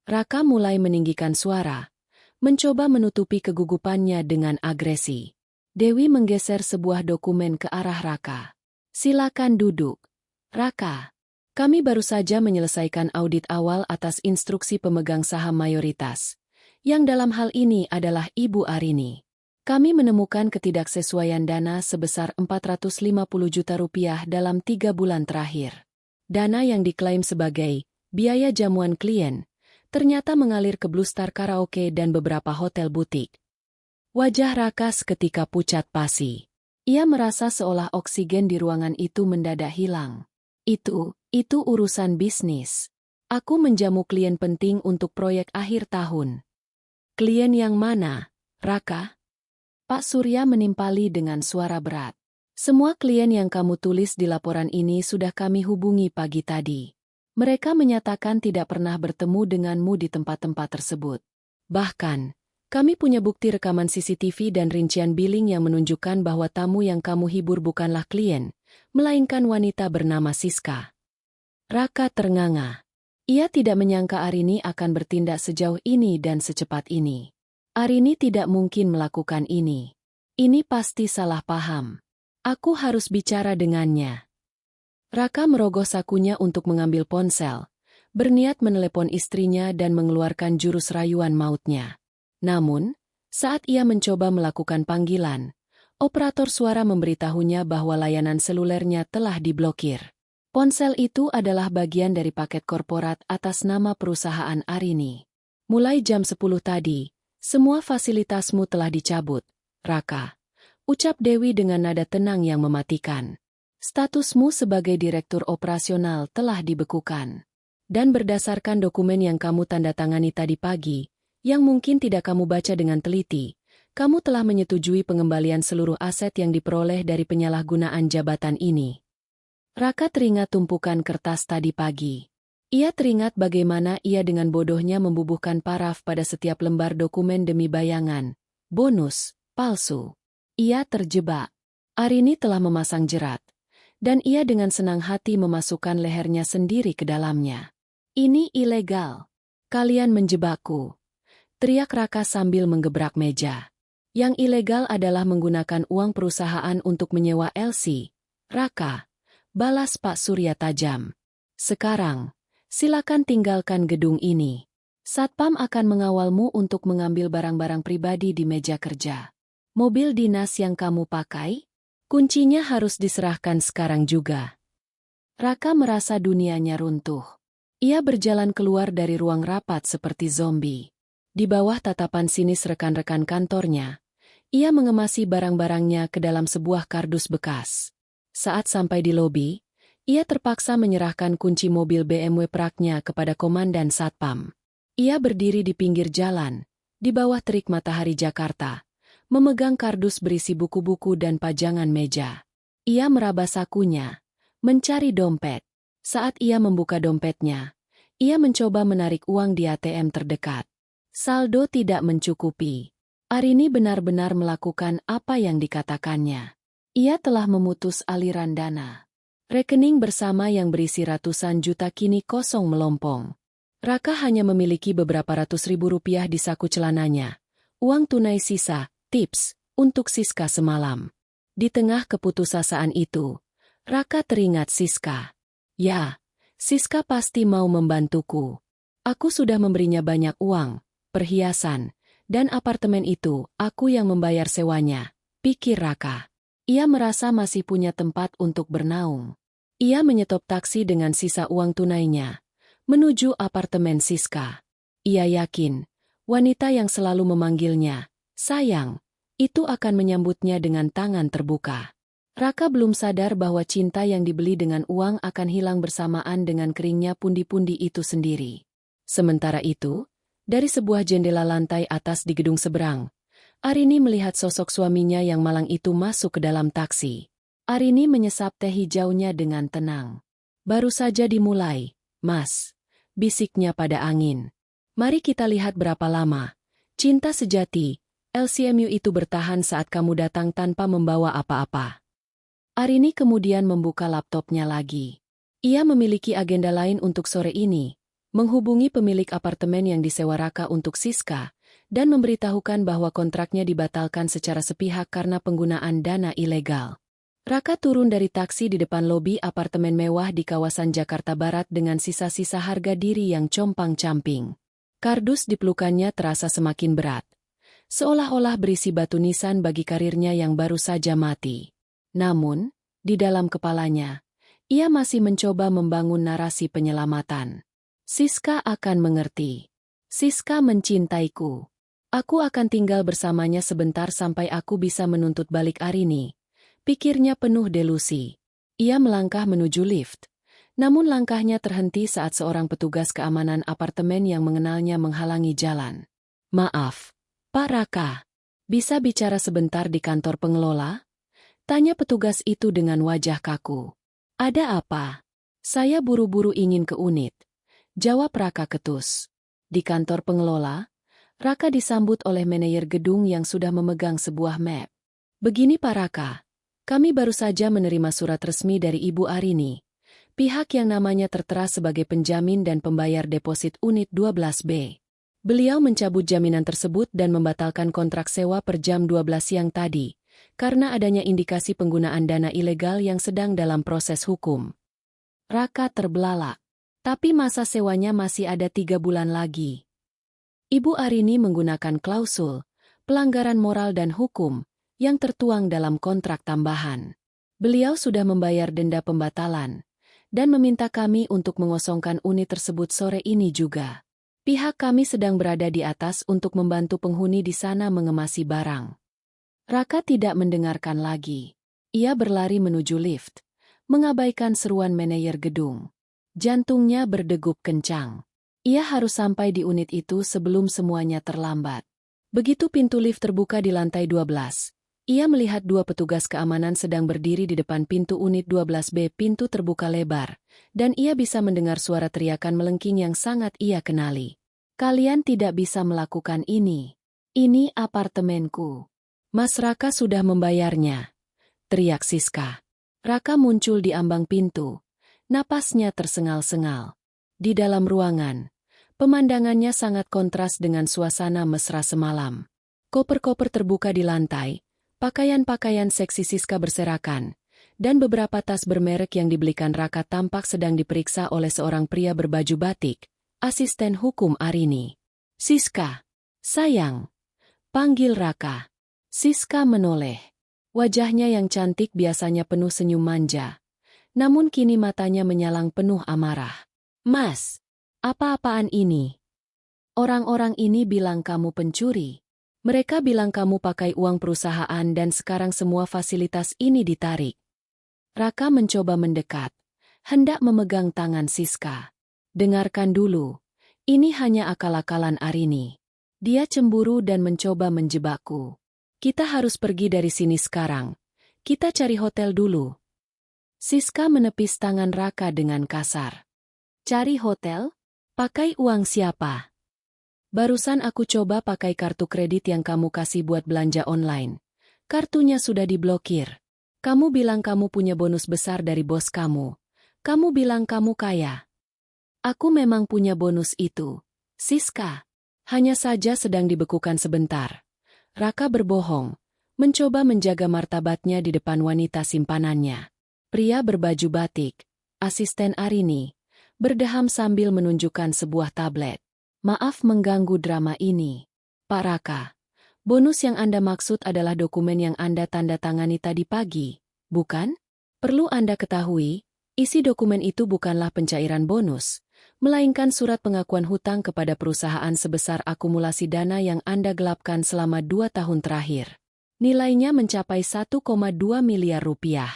Raka mulai meninggikan suara, mencoba menutupi kegugupannya dengan agresi. Dewi menggeser sebuah dokumen ke arah Raka. Silakan duduk. Raka. Kami baru saja menyelesaikan audit awal atas instruksi pemegang saham mayoritas, yang dalam hal ini adalah Ibu Arini. Kami menemukan ketidaksesuaian dana sebesar 450 juta rupiah dalam 3 bulan terakhir. Dana yang diklaim sebagai biaya jamuan klien, ternyata mengalir ke Blue Star Karaoke dan beberapa hotel butik. Wajah Raka seketika pucat pasi. Ia merasa seolah oksigen di ruangan itu mendadak hilang. Itu urusan bisnis. Aku menjamu klien penting untuk proyek akhir tahun. Klien yang mana, Raka? Pak Surya menimpali dengan suara berat. Semua klien yang kamu tulis di laporan ini sudah kami hubungi pagi tadi. Mereka menyatakan tidak pernah bertemu denganmu di tempat-tempat tersebut. Bahkan, kami punya bukti rekaman CCTV dan rincian billing yang menunjukkan bahwa tamu yang kamu hibur bukanlah klien, melainkan wanita bernama Siska. Raka ternganga. Ia tidak menyangka Arini akan bertindak sejauh ini dan secepat ini. Arini tidak mungkin melakukan ini. Ini pasti salah paham. Aku harus bicara dengannya. Raka merogoh sakunya untuk mengambil ponsel, berniat menelepon istrinya dan mengeluarkan jurus rayuan mautnya. Namun, saat ia mencoba melakukan panggilan, operator suara memberitahunya bahwa layanan selulernya telah diblokir. Ponsel itu adalah bagian dari paket korporat atas nama perusahaan Arini. Mulai jam 10 tadi, semua fasilitasmu telah dicabut, Raka. Ucap Dewi dengan nada tenang yang mematikan. Statusmu sebagai direktur operasional telah dibekukan. Dan berdasarkan dokumen yang kamu tanda tangani tadi pagi, yang mungkin tidak kamu baca dengan teliti, kamu telah menyetujui pengembalian seluruh aset yang diperoleh dari penyalahgunaan jabatan ini. Raka teringat tumpukan kertas tadi pagi. Ia teringat bagaimana ia dengan bodohnya membubuhkan paraf pada setiap lembar dokumen demi bayangan, bonus, palsu. Ia terjebak. Arini telah memasang jerat. Dan ia dengan senang hati memasukkan lehernya sendiri ke dalamnya. Ini ilegal. Kalian menjebakku. Teriak Raka sambil menggebrak meja. Yang ilegal adalah menggunakan uang perusahaan untuk menyewa LC. Raka, balas Pak Surya tajam. Sekarang, silakan tinggalkan gedung ini. Satpam akan mengawalmu untuk mengambil barang-barang pribadi di meja kerja. Mobil dinas yang kamu pakai? Kuncinya harus diserahkan sekarang juga. Raka merasa dunianya runtuh. Ia berjalan keluar dari ruang rapat seperti zombie. Di bawah tatapan sinis rekan-rekan kantornya, ia mengemasi barang-barangnya ke dalam sebuah kardus bekas. Saat sampai di lobi, ia terpaksa menyerahkan kunci mobil BMW Praknya kepada komandan Satpam. Ia berdiri di pinggir jalan, di bawah terik matahari Jakarta, memegang kardus berisi buku-buku dan pajangan meja. Ia meraba sakunya, mencari dompet. Saat ia membuka dompetnya, ia mencoba menarik uang di ATM terdekat. Saldo tidak mencukupi. Arini benar-benar melakukan apa yang dikatakannya. Ia telah memutus aliran dana. Rekening bersama yang berisi ratusan juta kini kosong melompong. Raka hanya memiliki beberapa ratus ribu rupiah di saku celananya. Uang tunai sisa, tips, untuk Siska semalam. Di tengah keputusasaan itu, Raka teringat Siska. Ya, Siska pasti mau membantuku. Aku sudah memberinya banyak uang, perhiasan, dan apartemen itu aku yang membayar sewanya, pikir Raka. Ia merasa masih punya tempat untuk bernaung. Ia menyetop taksi dengan sisa uang tunainya, menuju apartemen Siska. Ia yakin, wanita yang selalu memanggilnya, sayang, itu akan menyambutnya dengan tangan terbuka. Raka belum sadar bahwa cinta yang dibeli dengan uang akan hilang bersamaan dengan keringnya pundi-pundi itu sendiri. Sementara itu, dari sebuah jendela lantai atas di gedung seberang, Arini melihat sosok suaminya yang malang itu masuk ke dalam taksi. Arini menyesap teh hijaunya dengan tenang. Baru saja dimulai, Mas, bisiknya pada angin. Mari kita lihat berapa lama cinta sejati, LCMU itu bertahan saat kamu datang tanpa membawa apa-apa. Arini kemudian membuka laptopnya lagi. Ia memiliki agenda lain untuk sore ini, menghubungi pemilik apartemen yang disewa Raka untuk Siska, dan memberitahukan bahwa kontraknya dibatalkan secara sepihak karena penggunaan dana ilegal. Raka turun dari taksi di depan lobi apartemen mewah di kawasan Jakarta Barat dengan sisa-sisa harga diri yang compang-camping. Kardus di pelukannya terasa semakin berat, seolah-olah berisi batu nisan bagi karirnya yang baru saja mati. Namun, di dalam kepalanya, ia masih mencoba membangun narasi penyelamatan. Siska akan mengerti. Siska mencintaiku. Aku akan tinggal bersamanya sebentar sampai aku bisa menuntut balik Arini. Pikirnya penuh delusi. Ia melangkah menuju lift. Namun langkahnya terhenti saat seorang petugas keamanan apartemen yang mengenalnya menghalangi jalan. Maaf, Pak Raka. Bisa bicara sebentar di kantor pengelola? Tanya petugas itu dengan wajah kaku. Ada apa? Saya buru-buru ingin ke unit. Jawab Raka ketus. Di kantor pengelola, Raka disambut oleh manajer gedung yang sudah memegang sebuah map. Begini Pak Raka, kami baru saja menerima surat resmi dari Ibu Arini. Pihak yang namanya tertera sebagai penjamin dan pembayar deposit unit 12B. Beliau mencabut jaminan tersebut dan membatalkan kontrak sewa per jam 12 siang tadi, karena adanya indikasi penggunaan dana ilegal yang sedang dalam proses hukum. Raka terbelalak. Tapi masa sewanya masih ada 3 bulan lagi. Ibu Arini menggunakan klausul, pelanggaran moral dan hukum, yang tertuang dalam kontrak tambahan. Beliau sudah membayar denda pembatalan, dan meminta kami untuk mengosongkan unit tersebut sore ini juga. Pihak kami sedang berada di atas untuk membantu penghuni di sana mengemasi barang. Raka tidak mendengarkan lagi. Ia berlari menuju lift, mengabaikan seruan manajer gedung. Jantungnya berdegup kencang. Ia harus sampai di unit itu sebelum semuanya terlambat. Begitu pintu lift terbuka di lantai 12, ia melihat 2 petugas keamanan sedang berdiri di depan pintu unit 12B. Pintu terbuka lebar, dan ia bisa mendengar suara teriakan melengking yang sangat ia kenali. Kalian tidak bisa melakukan ini. Ini apartemenku. Mas Raka sudah membayarnya, teriak Siska. Raka muncul di ambang pintu. Napasnya tersengal-sengal. Di dalam ruangan, pemandangannya sangat kontras dengan suasana mesra semalam. Koper-koper terbuka di lantai, pakaian-pakaian seksi Siska berserakan, dan beberapa tas bermerek yang dibelikan Raka tampak sedang diperiksa oleh seorang pria berbaju batik, asisten hukum Arini. Siska, sayang, panggil Raka. Siska menoleh. Wajahnya yang cantik biasanya penuh senyum manja. Namun kini matanya menyalang penuh amarah. Mas, apa-apaan ini? Orang-orang ini bilang kamu pencuri. Mereka bilang kamu pakai uang perusahaan dan sekarang semua fasilitas ini ditarik. Raka mencoba mendekat, hendak memegang tangan Siska. Dengarkan dulu, ini hanya akal-akalan Arini. Dia cemburu dan mencoba menjebakku. Kita harus pergi dari sini sekarang. Kita cari hotel dulu. Siska menepis tangan Raka dengan kasar. Cari hotel? Pakai uang siapa? Barusan aku coba pakai kartu kredit yang kamu kasih buat belanja online. Kartunya sudah diblokir. Kamu bilang kamu punya bonus besar dari bos kamu. Kamu bilang kamu kaya. Aku memang punya bonus itu. Siska. Hanya saja sedang dibekukan sebentar. Raka berbohong. Mencoba menjaga martabatnya di depan wanita simpanannya. Pria berbaju batik, asisten Arini, berdeham sambil menunjukkan sebuah tablet. Maaf mengganggu drama ini. Pak Raka, bonus yang Anda maksud adalah dokumen yang Anda tanda tangani tadi pagi, bukan? Perlu Anda ketahui, isi dokumen itu bukanlah pencairan bonus, melainkan surat pengakuan hutang kepada perusahaan sebesar akumulasi dana yang Anda gelapkan selama 2 tahun terakhir. Nilainya mencapai 1,2 miliar rupiah.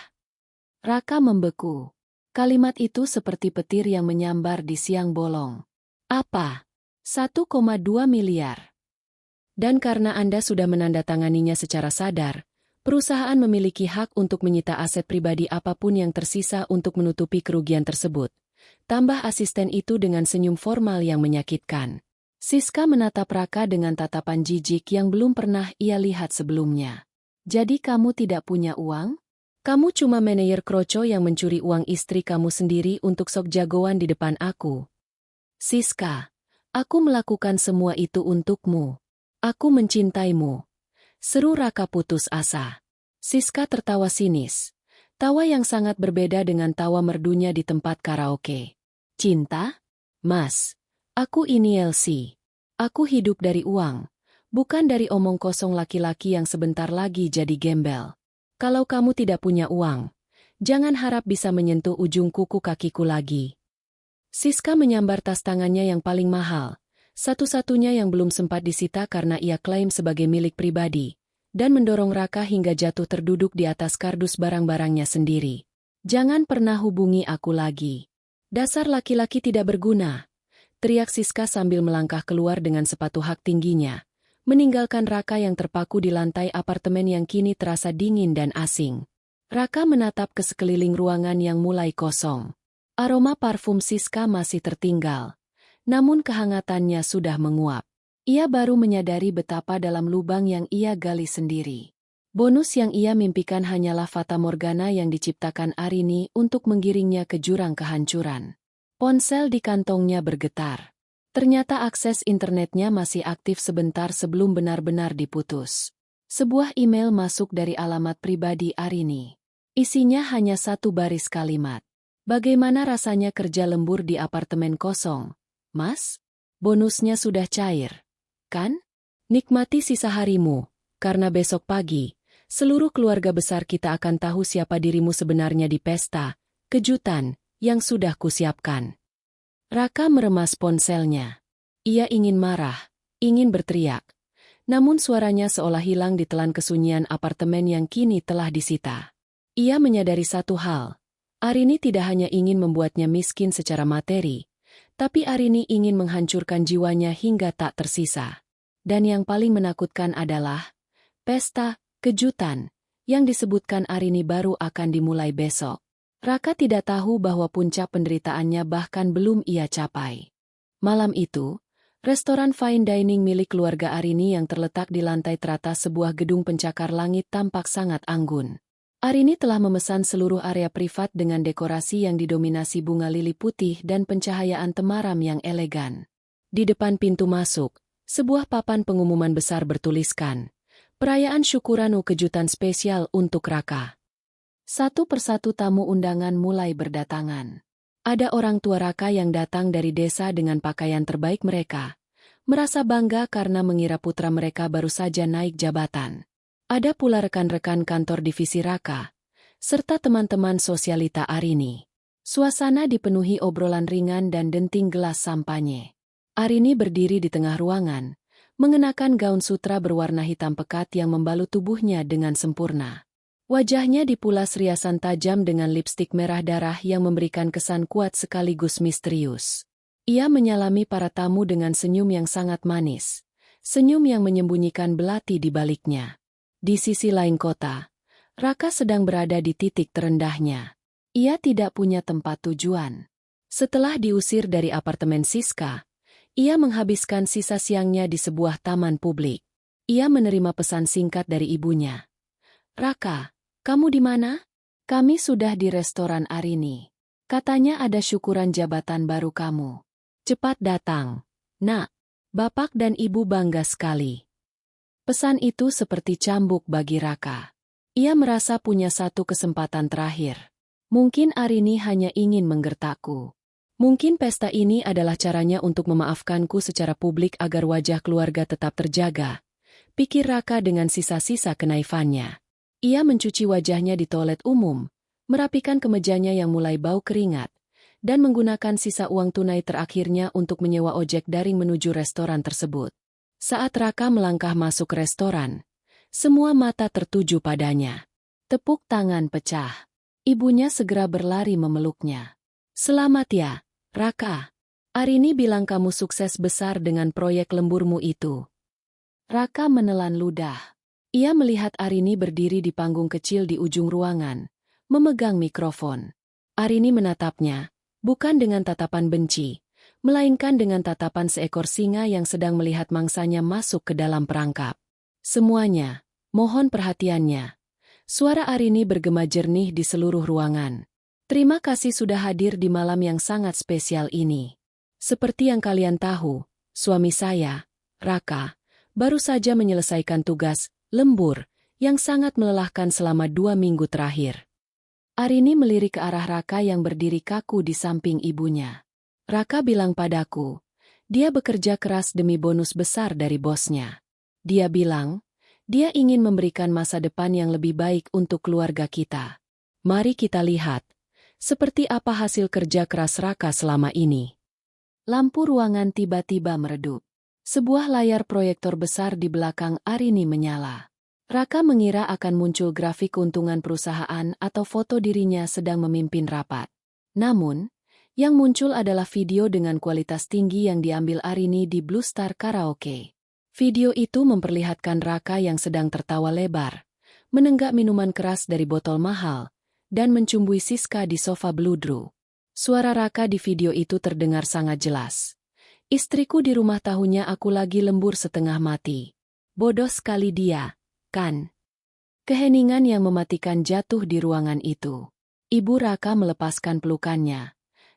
Raka membeku. Kalimat itu seperti petir yang menyambar di siang bolong. Apa? 1,2 miliar. Dan karena Anda sudah menandatanganinya secara sadar, perusahaan memiliki hak untuk menyita aset pribadi apapun yang tersisa untuk menutupi kerugian tersebut. Tambah asisten itu dengan senyum formal yang menyakitkan. Siska menatap Raka dengan tatapan jijik yang belum pernah ia lihat sebelumnya. Jadi kamu tidak punya uang? Kamu cuma manajer kroco yang mencuri uang istri kamu sendiri untuk sok jagoan di depan aku. Siska. Aku melakukan semua itu untukmu. Aku mencintaimu. Seru Raka putus asa. Siska tertawa sinis. Tawa yang sangat berbeda dengan tawa merdunya di tempat karaoke. Cinta? Mas, aku ini Elsie. Aku hidup dari uang. Bukan dari omong kosong laki-laki yang sebentar lagi jadi gembel. Kalau kamu tidak punya uang, jangan harap bisa menyentuh ujung kuku kakiku lagi. Siska menyambar tas tangannya yang paling mahal, satu-satunya yang belum sempat disita karena ia klaim sebagai milik pribadi, dan mendorong Raka hingga jatuh terduduk di atas kardus barang-barangnya sendiri. Jangan pernah hubungi aku lagi. Dasar laki-laki tidak berguna, teriak Siska sambil melangkah keluar dengan sepatu hak tingginya, meninggalkan Raka yang terpaku di lantai apartemen yang kini terasa dingin dan asing. Raka menatap ke sekeliling ruangan yang mulai kosong. Aroma parfum Siska masih tertinggal, namun kehangatannya sudah menguap. Ia baru menyadari betapa dalam lubang yang ia gali sendiri. Bonus yang ia mimpikan hanyalah fata morgana yang diciptakan Arini untuk menggiringnya ke jurang kehancuran. Ponsel di kantongnya bergetar. Ternyata akses internetnya masih aktif sebentar sebelum benar-benar diputus. Sebuah email masuk dari alamat pribadi Arini. Isinya hanya satu baris kalimat. Bagaimana rasanya kerja lembur di apartemen kosong? Mas? Bonusnya sudah cair. Kan? Nikmati sisa harimu, karena besok pagi, seluruh keluarga besar kita akan tahu siapa dirimu sebenarnya di pesta, kejutan, yang sudah kusiapkan. Raka meremas ponselnya. Ia ingin marah, ingin berteriak. Namun suaranya seolah hilang di telan kesunyian apartemen yang kini telah disita. Ia menyadari satu hal. Arini tidak hanya ingin membuatnya miskin secara materi, tapi Arini ingin menghancurkan jiwanya hingga tak tersisa. Dan yang paling menakutkan adalah pesta, kejutan, yang disebutkan Arini baru akan dimulai besok. Raka tidak tahu bahwa puncak penderitaannya bahkan belum ia capai. Malam itu, restoran fine dining milik keluarga Arini yang terletak di lantai teratas sebuah gedung pencakar langit tampak sangat anggun. Arini telah memesan seluruh area privat dengan dekorasi yang didominasi bunga lili putih dan pencahayaan temaram yang elegan. Di depan pintu masuk, sebuah papan pengumuman besar bertuliskan, "Perayaan Syukuranu kejutan spesial untuk Raka." Satu persatu tamu undangan mulai berdatangan. Ada orang tua Raka yang datang dari desa dengan pakaian terbaik mereka, merasa bangga karena mengira putra mereka baru saja naik jabatan. Ada pula rekan-rekan kantor divisi Raka, serta teman-teman sosialita Arini. Suasana dipenuhi obrolan ringan dan denting gelas sampanye. Arini berdiri di tengah ruangan, mengenakan gaun sutra berwarna hitam pekat yang membalut tubuhnya dengan sempurna. Wajahnya dipulas riasan tajam dengan lipstik merah darah yang memberikan kesan kuat sekaligus misterius. Ia menyalami para tamu dengan senyum yang sangat manis, senyum yang menyembunyikan belati di baliknya. Di sisi lain kota, Raka sedang berada di titik terendahnya. Ia tidak punya tempat tujuan. Setelah diusir dari apartemen Siska, ia menghabiskan sisa siangnya di sebuah taman publik. Ia menerima pesan singkat dari ibunya. "Raka, kamu di mana?" "Kami sudah di restoran Arini. Katanya ada syukuran jabatan baru kamu. Cepat datang, Nak." Bapak dan ibu bangga sekali. Pesan itu seperti cambuk bagi Raka. Ia merasa punya satu kesempatan terakhir. Mungkin Arini hanya ingin menggertakku. Mungkin pesta ini adalah caranya untuk memaafkanku secara publik agar wajah keluarga tetap terjaga, pikir Raka dengan sisa-sisa kenaifannya. Ia mencuci wajahnya di toilet umum, merapikan kemejanya yang mulai bau keringat, dan menggunakan sisa uang tunai terakhirnya untuk menyewa ojek daring menuju restoran tersebut. Saat Raka melangkah masuk restoran, semua mata tertuju padanya. Tepuk tangan pecah. Ibunya segera berlari memeluknya. "Selamat ya, Raka. Arini bilang kamu sukses besar dengan proyek lemburmu itu." Raka menelan ludah. Ia melihat Arini berdiri di panggung kecil di ujung ruangan, memegang mikrofon. Arini menatapnya, bukan dengan tatapan benci, melainkan dengan tatapan seekor singa yang sedang melihat mangsanya masuk ke dalam perangkap. "Semuanya, mohon perhatiannya." Suara Arini bergema jernih di seluruh ruangan. "Terima kasih sudah hadir di malam yang sangat spesial ini. Seperti yang kalian tahu, suami saya, Raka, baru saja menyelesaikan tugas lembur yang sangat melelahkan selama 2 minggu terakhir." Arini melirik ke arah Raka yang berdiri kaku di samping ibunya. "Raka bilang padaku, dia bekerja keras demi bonus besar dari bosnya. Dia bilang, dia ingin memberikan masa depan yang lebih baik untuk keluarga kita. Mari kita lihat, seperti apa hasil kerja keras Raka selama ini." Lampu ruangan tiba-tiba meredup. Sebuah layar proyektor besar di belakang Arini menyala. Raka mengira akan muncul grafik keuntungan perusahaan atau foto dirinya sedang memimpin rapat. Namun, yang muncul adalah video dengan kualitas tinggi yang diambil Arini di Blue Star Karaoke. Video itu memperlihatkan Raka yang sedang tertawa lebar, menenggak minuman keras dari botol mahal, dan mencumbui Siska di sofa bludru. Suara Raka di video itu terdengar sangat jelas. "Istriku di rumah tahunya aku lagi lembur setengah mati. Bodoh sekali dia, kan?" Keheningan yang mematikan jatuh di ruangan itu. Ibu Raka melepaskan pelukannya.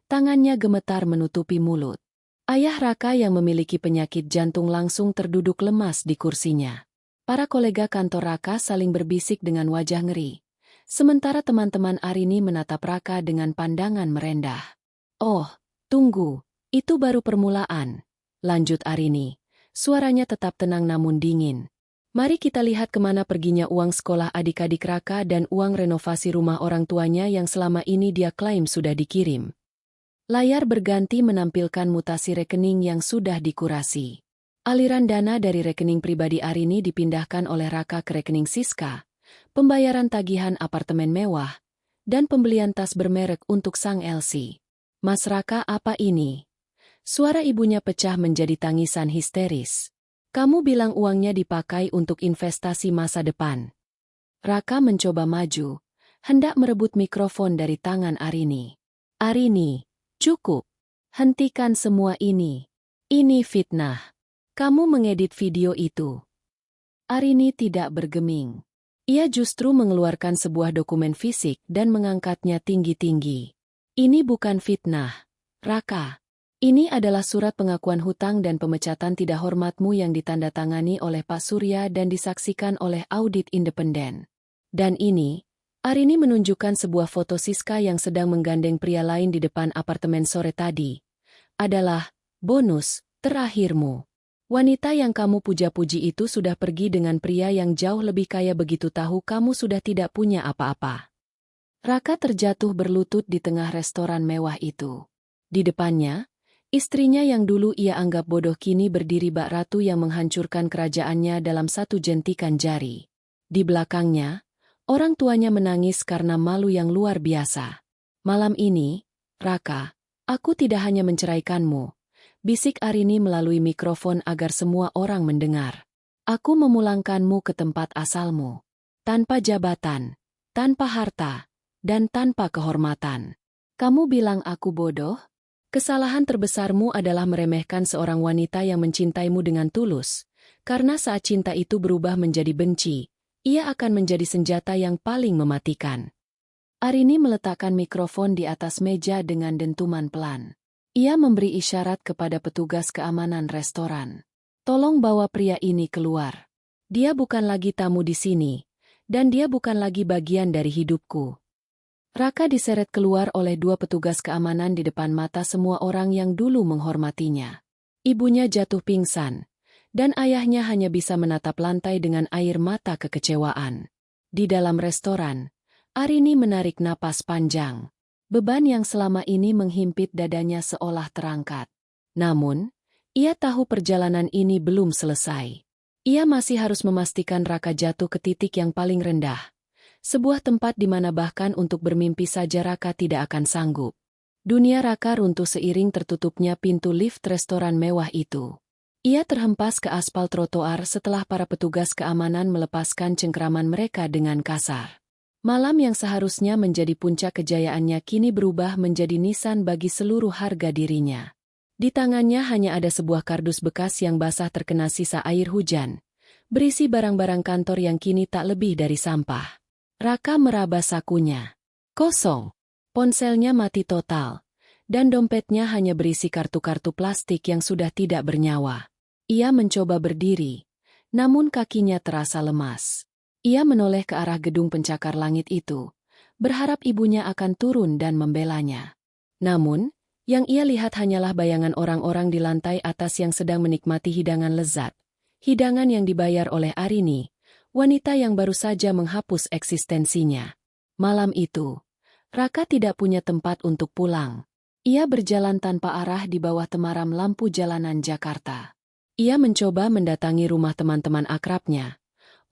Tangannya gemetar menutupi mulut. Ayah Raka yang memiliki penyakit jantung langsung terduduk lemas di kursinya. Para kolega kantor Raka saling berbisik dengan wajah ngeri. Sementara teman-teman Arini menatap Raka dengan pandangan merendah. "Oh, tunggu, itu baru permulaan," lanjut Arini. Suaranya tetap tenang namun dingin. "Mari kita lihat kemana perginya uang sekolah adik-adik Raka dan uang renovasi rumah orang tuanya yang selama ini dia klaim sudah dikirim." Layar berganti menampilkan mutasi rekening yang sudah dikurasi. Aliran dana dari rekening pribadi Arini dipindahkan oleh Raka ke rekening Siska, pembayaran tagihan apartemen mewah, dan pembelian tas bermerek untuk sang Elsie. "Mas Raka, apa ini?" Suara ibunya pecah menjadi tangisan histeris. "Kamu bilang uangnya dipakai untuk investasi masa depan." Raka mencoba maju, hendak merebut mikrofon dari tangan Arini. "Arini, cukup. Hentikan semua ini. Ini fitnah. Kamu mengedit video itu." Arini tidak bergeming. Ia justru mengeluarkan sebuah dokumen fisik dan mengangkatnya tinggi-tinggi. "Ini bukan fitnah, Raka. Ini adalah surat pengakuan hutang dan pemecatan tidak hormatmu yang ditandatangani oleh Pak Surya dan disaksikan oleh audit independen. Dan ini," Arini menunjukkan sebuah foto Siska yang sedang menggandeng pria lain di depan apartemen sore tadi, "adalah bonus terakhirmu." Wanita yang kamu puja-puji itu sudah pergi dengan pria yang jauh lebih kaya, begitu tahu kamu sudah tidak punya apa-apa. Raka terjatuh berlutut di tengah restoran mewah itu. Di depannya, istrinya yang dulu ia anggap bodoh kini berdiri bak ratu yang menghancurkan kerajaannya dalam satu jentikan jari. Di belakangnya, orang tuanya menangis karena malu yang luar biasa. Malam ini, Raka, aku tidak hanya menceraikanmu, bisik Arini melalui mikrofon agar semua orang mendengar. Aku memulangkanmu ke tempat asalmu. Tanpa jabatan, tanpa harta, dan tanpa kehormatan. Kamu bilang aku bodoh? Kesalahan terbesarmu adalah meremehkan seorang wanita yang mencintaimu dengan tulus. Karena saat cinta itu berubah menjadi benci, ia akan menjadi senjata yang paling mematikan. Arini meletakkan mikrofon di atas meja dengan dentuman pelan. Ia memberi isyarat kepada petugas keamanan restoran. Tolong bawa pria ini keluar. Dia bukan lagi tamu di sini, dan dia bukan lagi bagian dari hidupku. Raka diseret keluar oleh dua petugas keamanan di depan mata semua orang yang dulu menghormatinya. Ibunya jatuh pingsan, dan ayahnya hanya bisa menatap lantai dengan air mata kekecewaan. Di dalam restoran, Arini menarik napas panjang. Beban yang selama ini menghimpit dadanya seolah terangkat. Namun, ia tahu perjalanan ini belum selesai. Ia masih harus memastikan Raka jatuh ke titik yang paling rendah. Sebuah tempat di mana bahkan untuk bermimpi saja Raka tidak akan sanggup. Dunia Raka runtuh seiring tertutupnya pintu lift restoran mewah itu. Ia terhempas ke aspal trotoar setelah para petugas keamanan melepaskan cengkraman mereka dengan kasar. Malam yang seharusnya menjadi puncak kejayaannya kini berubah menjadi nisan bagi seluruh harga dirinya. Di tangannya hanya ada sebuah kardus bekas yang basah terkena sisa air hujan, berisi barang-barang kantor yang kini tak lebih dari sampah. Raka meraba sakunya. Kosong. Ponselnya mati total, dan dompetnya hanya berisi kartu-kartu plastik yang sudah tidak bernyawa. Ia mencoba berdiri, namun kakinya terasa lemas. Ia menoleh ke arah gedung pencakar langit itu, berharap ibunya akan turun dan membelanya. Namun, yang ia lihat hanyalah bayangan orang-orang di lantai atas yang sedang menikmati hidangan lezat. Hidangan yang dibayar oleh Arini, wanita yang baru saja menghapus eksistensinya. Malam itu, Raka tidak punya tempat untuk pulang. Ia berjalan tanpa arah di bawah temaram lampu jalanan Jakarta. Ia mencoba mendatangi rumah teman-teman akrabnya.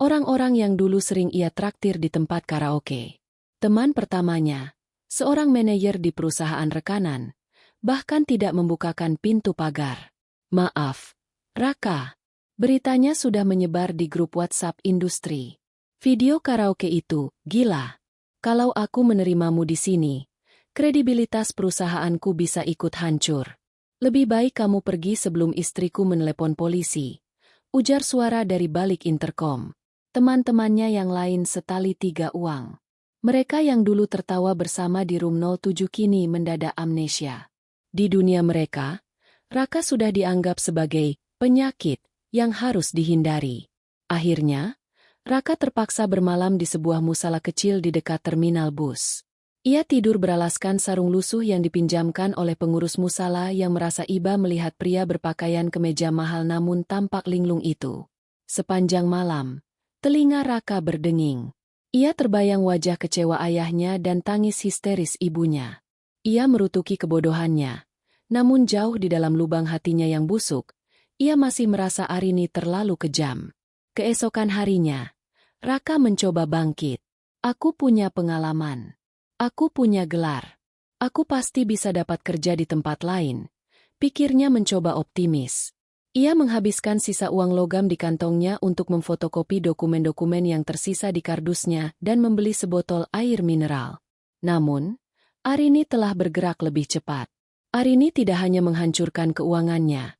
Orang-orang yang dulu sering ia traktir di tempat karaoke. Teman pertamanya, seorang manajer di perusahaan rekanan, bahkan tidak membukakan pintu pagar. Maaf, Raka. Beritanya sudah menyebar di grup WhatsApp industri. Video karaoke itu, gila. Kalau aku menerimamu di sini, kredibilitas perusahaanku bisa ikut hancur. Lebih baik kamu pergi sebelum istriku menelepon polisi. Ujar suara dari balik interkom. Teman-temannya yang lain setali tiga uang. Mereka yang dulu tertawa bersama di room 07 kini mendadak amnesia. Di dunia mereka, Raka sudah dianggap sebagai penyakit yang harus dihindari. Akhirnya, Raka terpaksa bermalam di sebuah musala kecil di dekat terminal bus. Ia tidur beralaskan sarung lusuh yang dipinjamkan oleh pengurus musala yang merasa iba melihat pria berpakaian kemeja mahal namun tampak linglung itu. Sepanjang malam, telinga Raka berdenging. Ia terbayang wajah kecewa ayahnya dan tangis histeris ibunya. Ia merutuki kebodohannya. Namun jauh di dalam lubang hatinya yang busuk, ia masih merasa Arini terlalu kejam. Keesokan harinya, Raka mencoba bangkit. Aku punya pengalaman. Aku punya gelar. Aku pasti bisa dapat kerja di tempat lain. Pikirnya mencoba optimis. Ia menghabiskan sisa uang logam di kantongnya untuk memfotokopi dokumen-dokumen yang tersisa di kardusnya dan membeli sebotol air mineral. Namun, Arini telah bergerak lebih cepat. Arini tidak hanya menghancurkan keuangannya,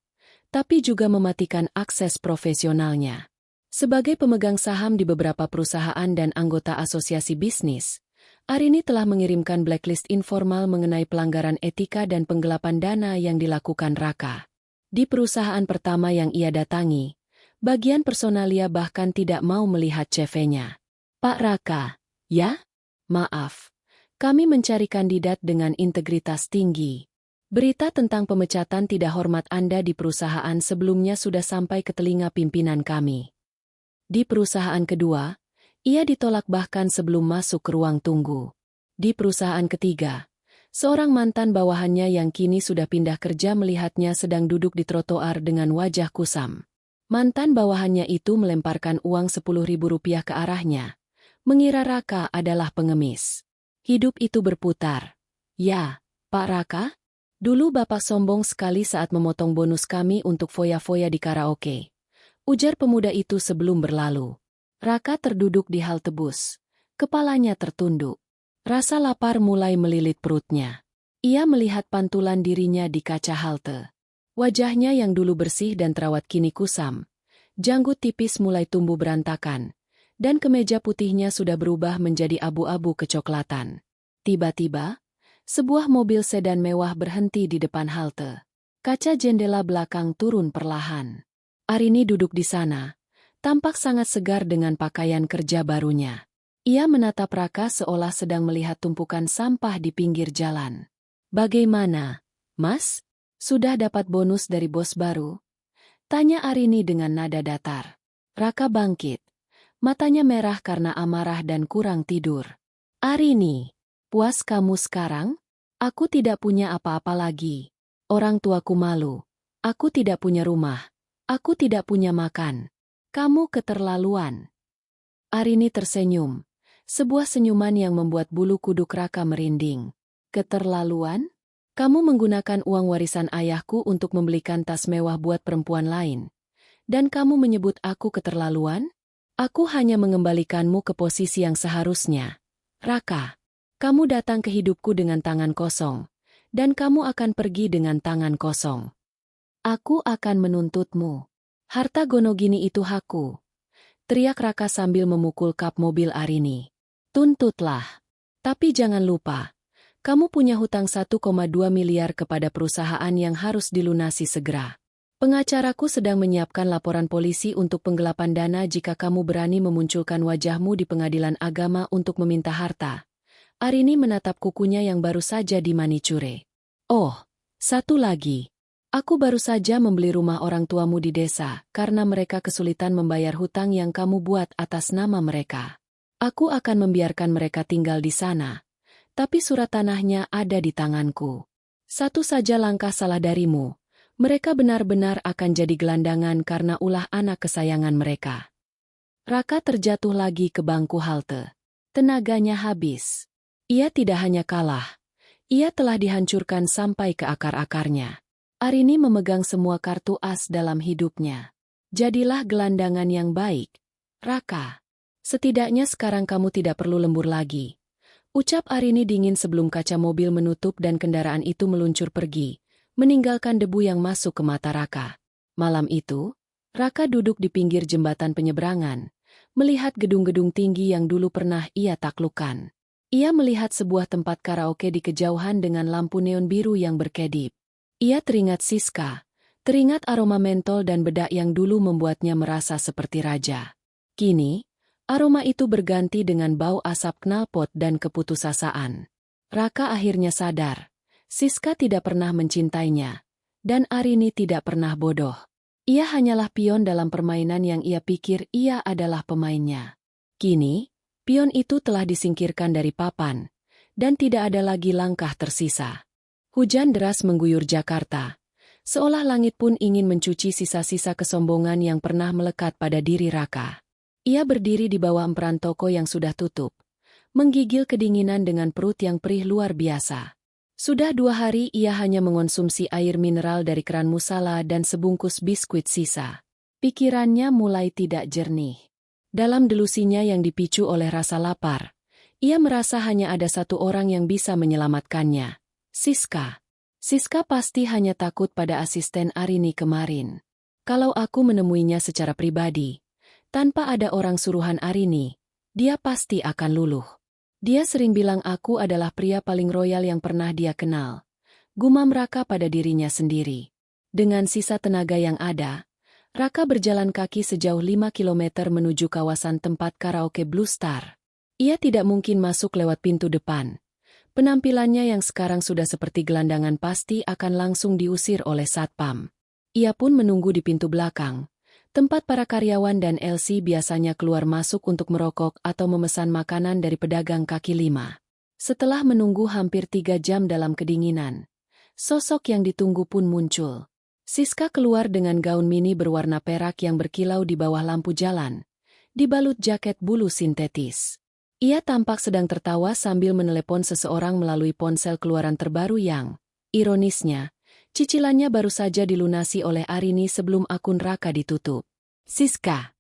tapi juga mematikan akses profesionalnya. Sebagai pemegang saham di beberapa perusahaan dan anggota asosiasi bisnis, Arini telah mengirimkan blacklist informal mengenai pelanggaran etika dan penggelapan dana yang dilakukan Raka. Di perusahaan pertama yang ia datangi, bagian personalia bahkan tidak mau melihat CV-nya. Pak Raka, ya? Maaf, kami mencari kandidat dengan integritas tinggi. Berita tentang pemecatan tidak hormat Anda di perusahaan sebelumnya sudah sampai ke telinga pimpinan kami. Di perusahaan kedua, ia ditolak bahkan sebelum masuk ke ruang tunggu. Di perusahaan ketiga, seorang mantan bawahannya yang kini sudah pindah kerja melihatnya sedang duduk di trotoar dengan wajah kusam. Mantan bawahannya itu melemparkan uang Rp10.000 ke arahnya, mengira Raka adalah pengemis. Hidup itu berputar. Ya, Pak Raka? Dulu Bapak sombong sekali saat memotong bonus kami untuk foya-foya di karaoke. Ujar pemuda itu sebelum berlalu. Raka terduduk di halte bus. Kepalanya tertunduk. Rasa lapar mulai melilit perutnya. Ia melihat pantulan dirinya di kaca halte. Wajahnya yang dulu bersih dan terawat kini kusam. Janggut tipis mulai tumbuh berantakan. Dan kemeja putihnya sudah berubah menjadi abu-abu kecoklatan. Tiba-tiba, sebuah mobil sedan mewah berhenti di depan halte. Kaca jendela belakang turun perlahan. Arini duduk di sana, tampak sangat segar dengan pakaian kerja barunya. Ia menatap Raka seolah sedang melihat tumpukan sampah di pinggir jalan. "Bagaimana, Mas? Sudah dapat bonus dari bos baru?" Tanya Arini dengan nada datar. Raka bangkit. Matanya merah karena amarah dan kurang tidur. "Arini, puas kamu sekarang? Aku tidak punya apa-apa lagi. Orang tuaku malu. Aku tidak punya rumah. Aku tidak punya makan. Kamu keterlaluan." Arini tersenyum. Sebuah senyuman yang membuat bulu kuduk Raka merinding. "Keterlaluan? Kamu menggunakan uang warisan ayahku untuk membelikan tas mewah buat perempuan lain. Dan kamu menyebut aku keterlaluan? Aku hanya mengembalikanmu ke posisi yang seharusnya. Raka, kamu datang ke hidupku dengan tangan kosong. Dan kamu akan pergi dengan tangan kosong. Aku akan menuntutmu. Harta Gonogini itu hakku." Teriak Raka sambil memukul kap mobil Arini. "Tuntutlah. Tapi jangan lupa, kamu punya hutang 1,2 miliar kepada perusahaan yang harus dilunasi segera. Pengacaraku sedang menyiapkan laporan polisi untuk penggelapan dana jika kamu berani memunculkan wajahmu di pengadilan agama untuk meminta harta." Arini menatap kukunya yang baru saja dimanicure. "Oh, satu lagi. Aku baru saja membeli rumah orang tuamu di desa karena mereka kesulitan membayar hutang yang kamu buat atas nama mereka. Aku akan membiarkan mereka tinggal di sana, tapi surat tanahnya ada di tanganku. Satu saja langkah salah darimu, mereka benar-benar akan jadi gelandangan karena ulah anak kesayangan mereka." Raka terjatuh lagi ke bangku halte. Tenaganya habis. Ia tidak hanya kalah, ia telah dihancurkan sampai ke akar-akarnya. Arini memegang semua kartu as dalam hidupnya. "Jadilah gelandangan yang baik, Raka. Setidaknya sekarang kamu tidak perlu lembur lagi." Ucap Arini dingin sebelum kaca mobil menutup dan kendaraan itu meluncur pergi, meninggalkan debu yang masuk ke mata Raka. Malam itu, Raka duduk di pinggir jembatan penyeberangan, melihat gedung-gedung tinggi yang dulu pernah ia taklukkan. Ia melihat sebuah tempat karaoke di kejauhan dengan lampu neon biru yang berkedip. Ia teringat Siska, teringat aroma mentol dan bedak yang dulu membuatnya merasa seperti raja. Kini, aroma itu berganti dengan bau asap knalpot dan keputusasaan. Raka akhirnya sadar, Siska tidak pernah mencintainya, dan Arini tidak pernah bodoh. Ia hanyalah pion dalam permainan yang ia pikir ia adalah pemainnya. Kini, pion itu telah disingkirkan dari papan, dan tidak ada lagi langkah tersisa. Hujan deras mengguyur Jakarta, seolah langit pun ingin mencuci sisa-sisa kesombongan yang pernah melekat pada diri Raka. Ia berdiri di bawah emperan toko yang sudah tutup, menggigil kedinginan dengan perut yang perih luar biasa. Sudah 2 hari ia hanya mengonsumsi air mineral dari keran musala dan sebungkus biskuit sisa. Pikirannya mulai tidak jernih. Dalam delusinya yang dipicu oleh rasa lapar, ia merasa hanya ada satu orang yang bisa menyelamatkannya. Siska. Siska pasti hanya takut pada asisten Arini kemarin. Kalau aku menemuinya secara pribadi, tanpa ada orang suruhan Arini, dia pasti akan luluh. Dia sering bilang aku adalah pria paling royal yang pernah dia kenal. Gumam Raka pada dirinya sendiri. Dengan sisa tenaga yang ada, Raka berjalan kaki sejauh 5 kilometer menuju kawasan tempat karaoke Blue Star. Ia tidak mungkin masuk lewat pintu depan. Penampilannya yang sekarang sudah seperti gelandangan pasti akan langsung diusir oleh satpam. Ia pun menunggu di pintu belakang, tempat para karyawan dan Elsie biasanya keluar masuk untuk merokok atau memesan makanan dari pedagang kaki lima. Setelah menunggu hampir 3 jam dalam kedinginan, sosok yang ditunggu pun muncul. Siska keluar dengan gaun mini berwarna perak yang berkilau di bawah lampu jalan, dibalut jaket bulu sintetis. Ia tampak sedang tertawa sambil menelepon seseorang melalui ponsel keluaran terbaru yang, ironisnya, cicilannya baru saja dilunasi oleh Arini sebelum akun Raka ditutup. "Siska!"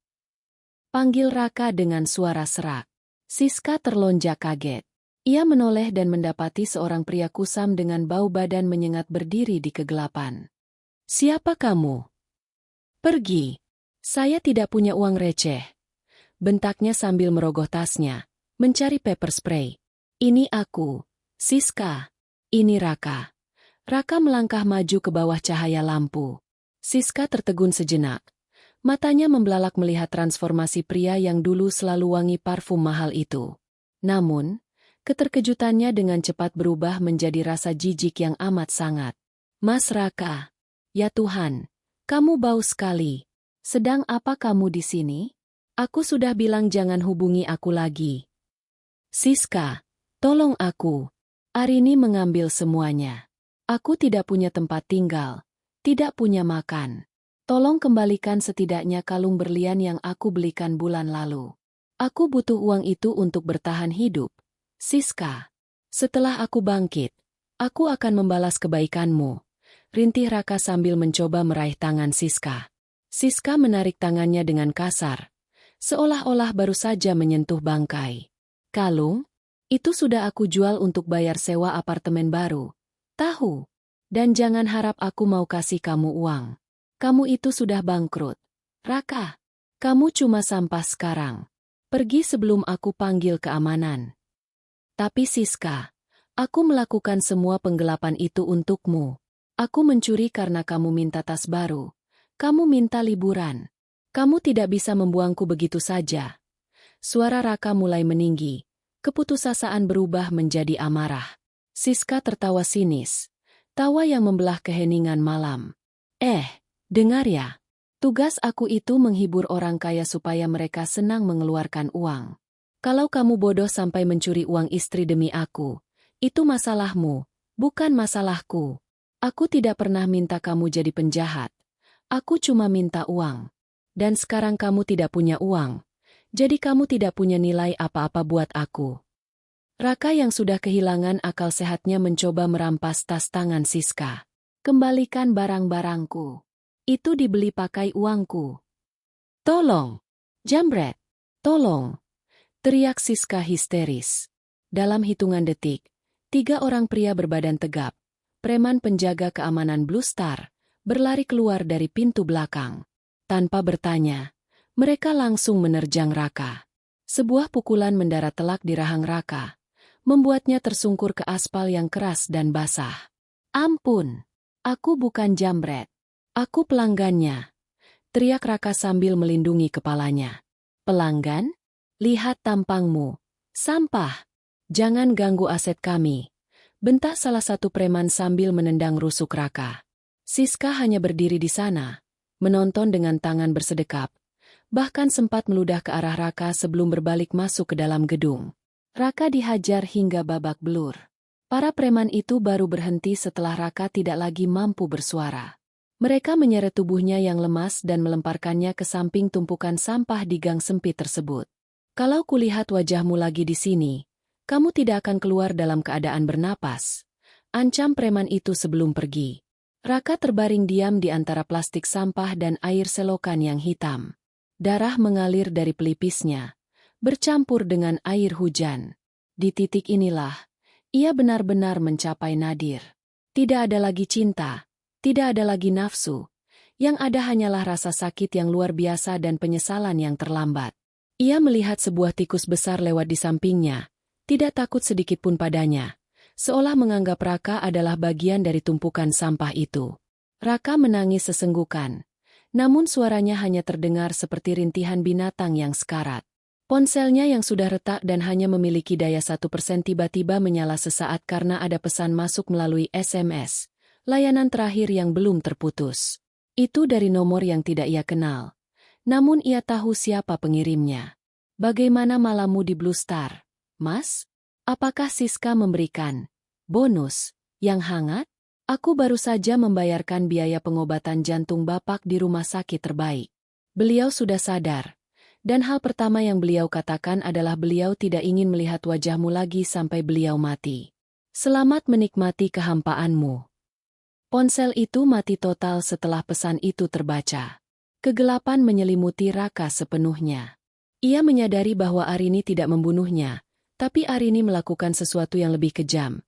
panggil Raka dengan suara serak. Siska terlonjak kaget. Ia menoleh dan mendapati seorang pria kusam dengan bau badan menyengat berdiri di kegelapan. "Siapa kamu?" "Pergi. Saya tidak punya uang receh," bentaknya sambil merogoh tasnya, mencari pepper spray. "Ini aku, Siska. Ini Raka." Raka melangkah maju ke bawah cahaya lampu. Siska tertegun sejenak. Matanya membelalak melihat transformasi pria yang dulu selalu wangi parfum mahal itu. Namun, keterkejutannya dengan cepat berubah menjadi rasa jijik yang amat sangat. "Mas Raka, ya Tuhan, kamu bau sekali. Sedang apa kamu di sini? Aku sudah bilang jangan hubungi aku lagi." "Siska, tolong aku." Arini mengambil semuanya. "Aku tidak punya tempat tinggal, tidak punya makan. Tolong kembalikan setidaknya kalung berlian yang aku belikan bulan lalu. Aku butuh uang itu untuk bertahan hidup, Siska. Setelah aku bangkit, aku akan membalas kebaikanmu." Rintih Raka sambil mencoba meraih tangan Siska. Siska menarik tangannya dengan kasar, seolah-olah baru saja menyentuh bangkai. "Kalung? Itu sudah aku jual untuk bayar sewa apartemen baru. Tahu? Dan jangan harap aku mau kasih kamu uang. Kamu itu sudah bangkrut. Raka, kamu cuma sampah sekarang. Pergi sebelum aku panggil keamanan." "Tapi Siska, aku melakukan semua penggelapan itu untukmu. Aku mencuri karena kamu minta tas baru. Kamu minta liburan. Kamu tidak bisa membuangku begitu saja." Suara Raka mulai meninggi. Keputusasaan berubah menjadi amarah. Siska tertawa sinis. Tawa yang membelah keheningan malam. Dengar ya. Tugas aku itu menghibur orang kaya supaya mereka senang mengeluarkan uang. Kalau kamu bodoh sampai mencuri uang istri demi aku, itu masalahmu, bukan masalahku. Aku tidak pernah minta kamu jadi penjahat. Aku cuma minta uang. Dan sekarang kamu tidak punya uang. Jadi kamu tidak punya nilai apa-apa buat aku." Raka yang sudah kehilangan akal sehatnya mencoba merampas tas tangan Siska. "Kembalikan barang-barangku. Itu dibeli pakai uangku." "Tolong! Jambret! Tolong!" teriak Siska histeris. Dalam hitungan detik, 3 orang pria berbadan tegap, preman penjaga keamanan Blue Star, berlari keluar dari pintu belakang. Tanpa bertanya, mereka langsung menerjang Raka. Sebuah pukulan mendarat telak di rahang Raka, membuatnya tersungkur ke aspal yang keras dan basah. "Ampun, aku bukan jambret. Aku pelanggannya," teriak Raka sambil melindungi kepalanya. "Pelanggan? Lihat tampangmu. Sampah. Jangan ganggu aset kami," bentak salah satu preman sambil menendang rusuk Raka. Siska hanya berdiri di sana, menonton dengan tangan bersedekap, bahkan sempat meludah ke arah Raka sebelum berbalik masuk ke dalam gedung. Raka dihajar hingga babak belur. Para preman itu baru berhenti setelah Raka tidak lagi mampu bersuara. Mereka menyeret tubuhnya yang lemas dan melemparkannya ke samping tumpukan sampah di gang sempit tersebut. "Kalau kulihat wajahmu lagi di sini, kamu tidak akan keluar dalam keadaan bernapas," ancam preman itu sebelum pergi. Raka terbaring diam di antara plastik sampah dan air selokan yang hitam. Darah mengalir dari pelipisnya, bercampur dengan air hujan. Di titik inilah, ia benar-benar mencapai nadir. Tidak ada lagi cinta, tidak ada lagi nafsu. Yang ada hanyalah rasa sakit yang luar biasa dan penyesalan yang terlambat. Ia melihat sebuah tikus besar lewat di sampingnya, tidak takut sedikit pun padanya, seolah menganggap Raka adalah bagian dari tumpukan sampah itu. Raka menangis sesenggukan, namun suaranya hanya terdengar seperti rintihan binatang yang sekarat. Ponselnya yang sudah retak dan hanya memiliki daya 1% tiba-tiba menyala sesaat karena ada pesan masuk melalui SMS, layanan terakhir yang belum terputus. Itu dari nomor yang tidak ia kenal. Namun ia tahu siapa pengirimnya. Bagaimana malammu di Blue Star, Mas? Apakah Siska memberikan bonus yang hangat? Aku baru saja membayarkan biaya pengobatan jantung Bapak di rumah sakit terbaik. Beliau sudah sadar. Dan hal pertama yang beliau katakan adalah beliau tidak ingin melihat wajahmu lagi sampai beliau mati. Selamat menikmati kehampaanmu. Ponsel itu mati total setelah pesan itu terbaca. Kegelapan menyelimuti Raka sepenuhnya. Ia menyadari bahwa Arini tidak membunuhnya, tapi Arini melakukan sesuatu yang lebih kejam.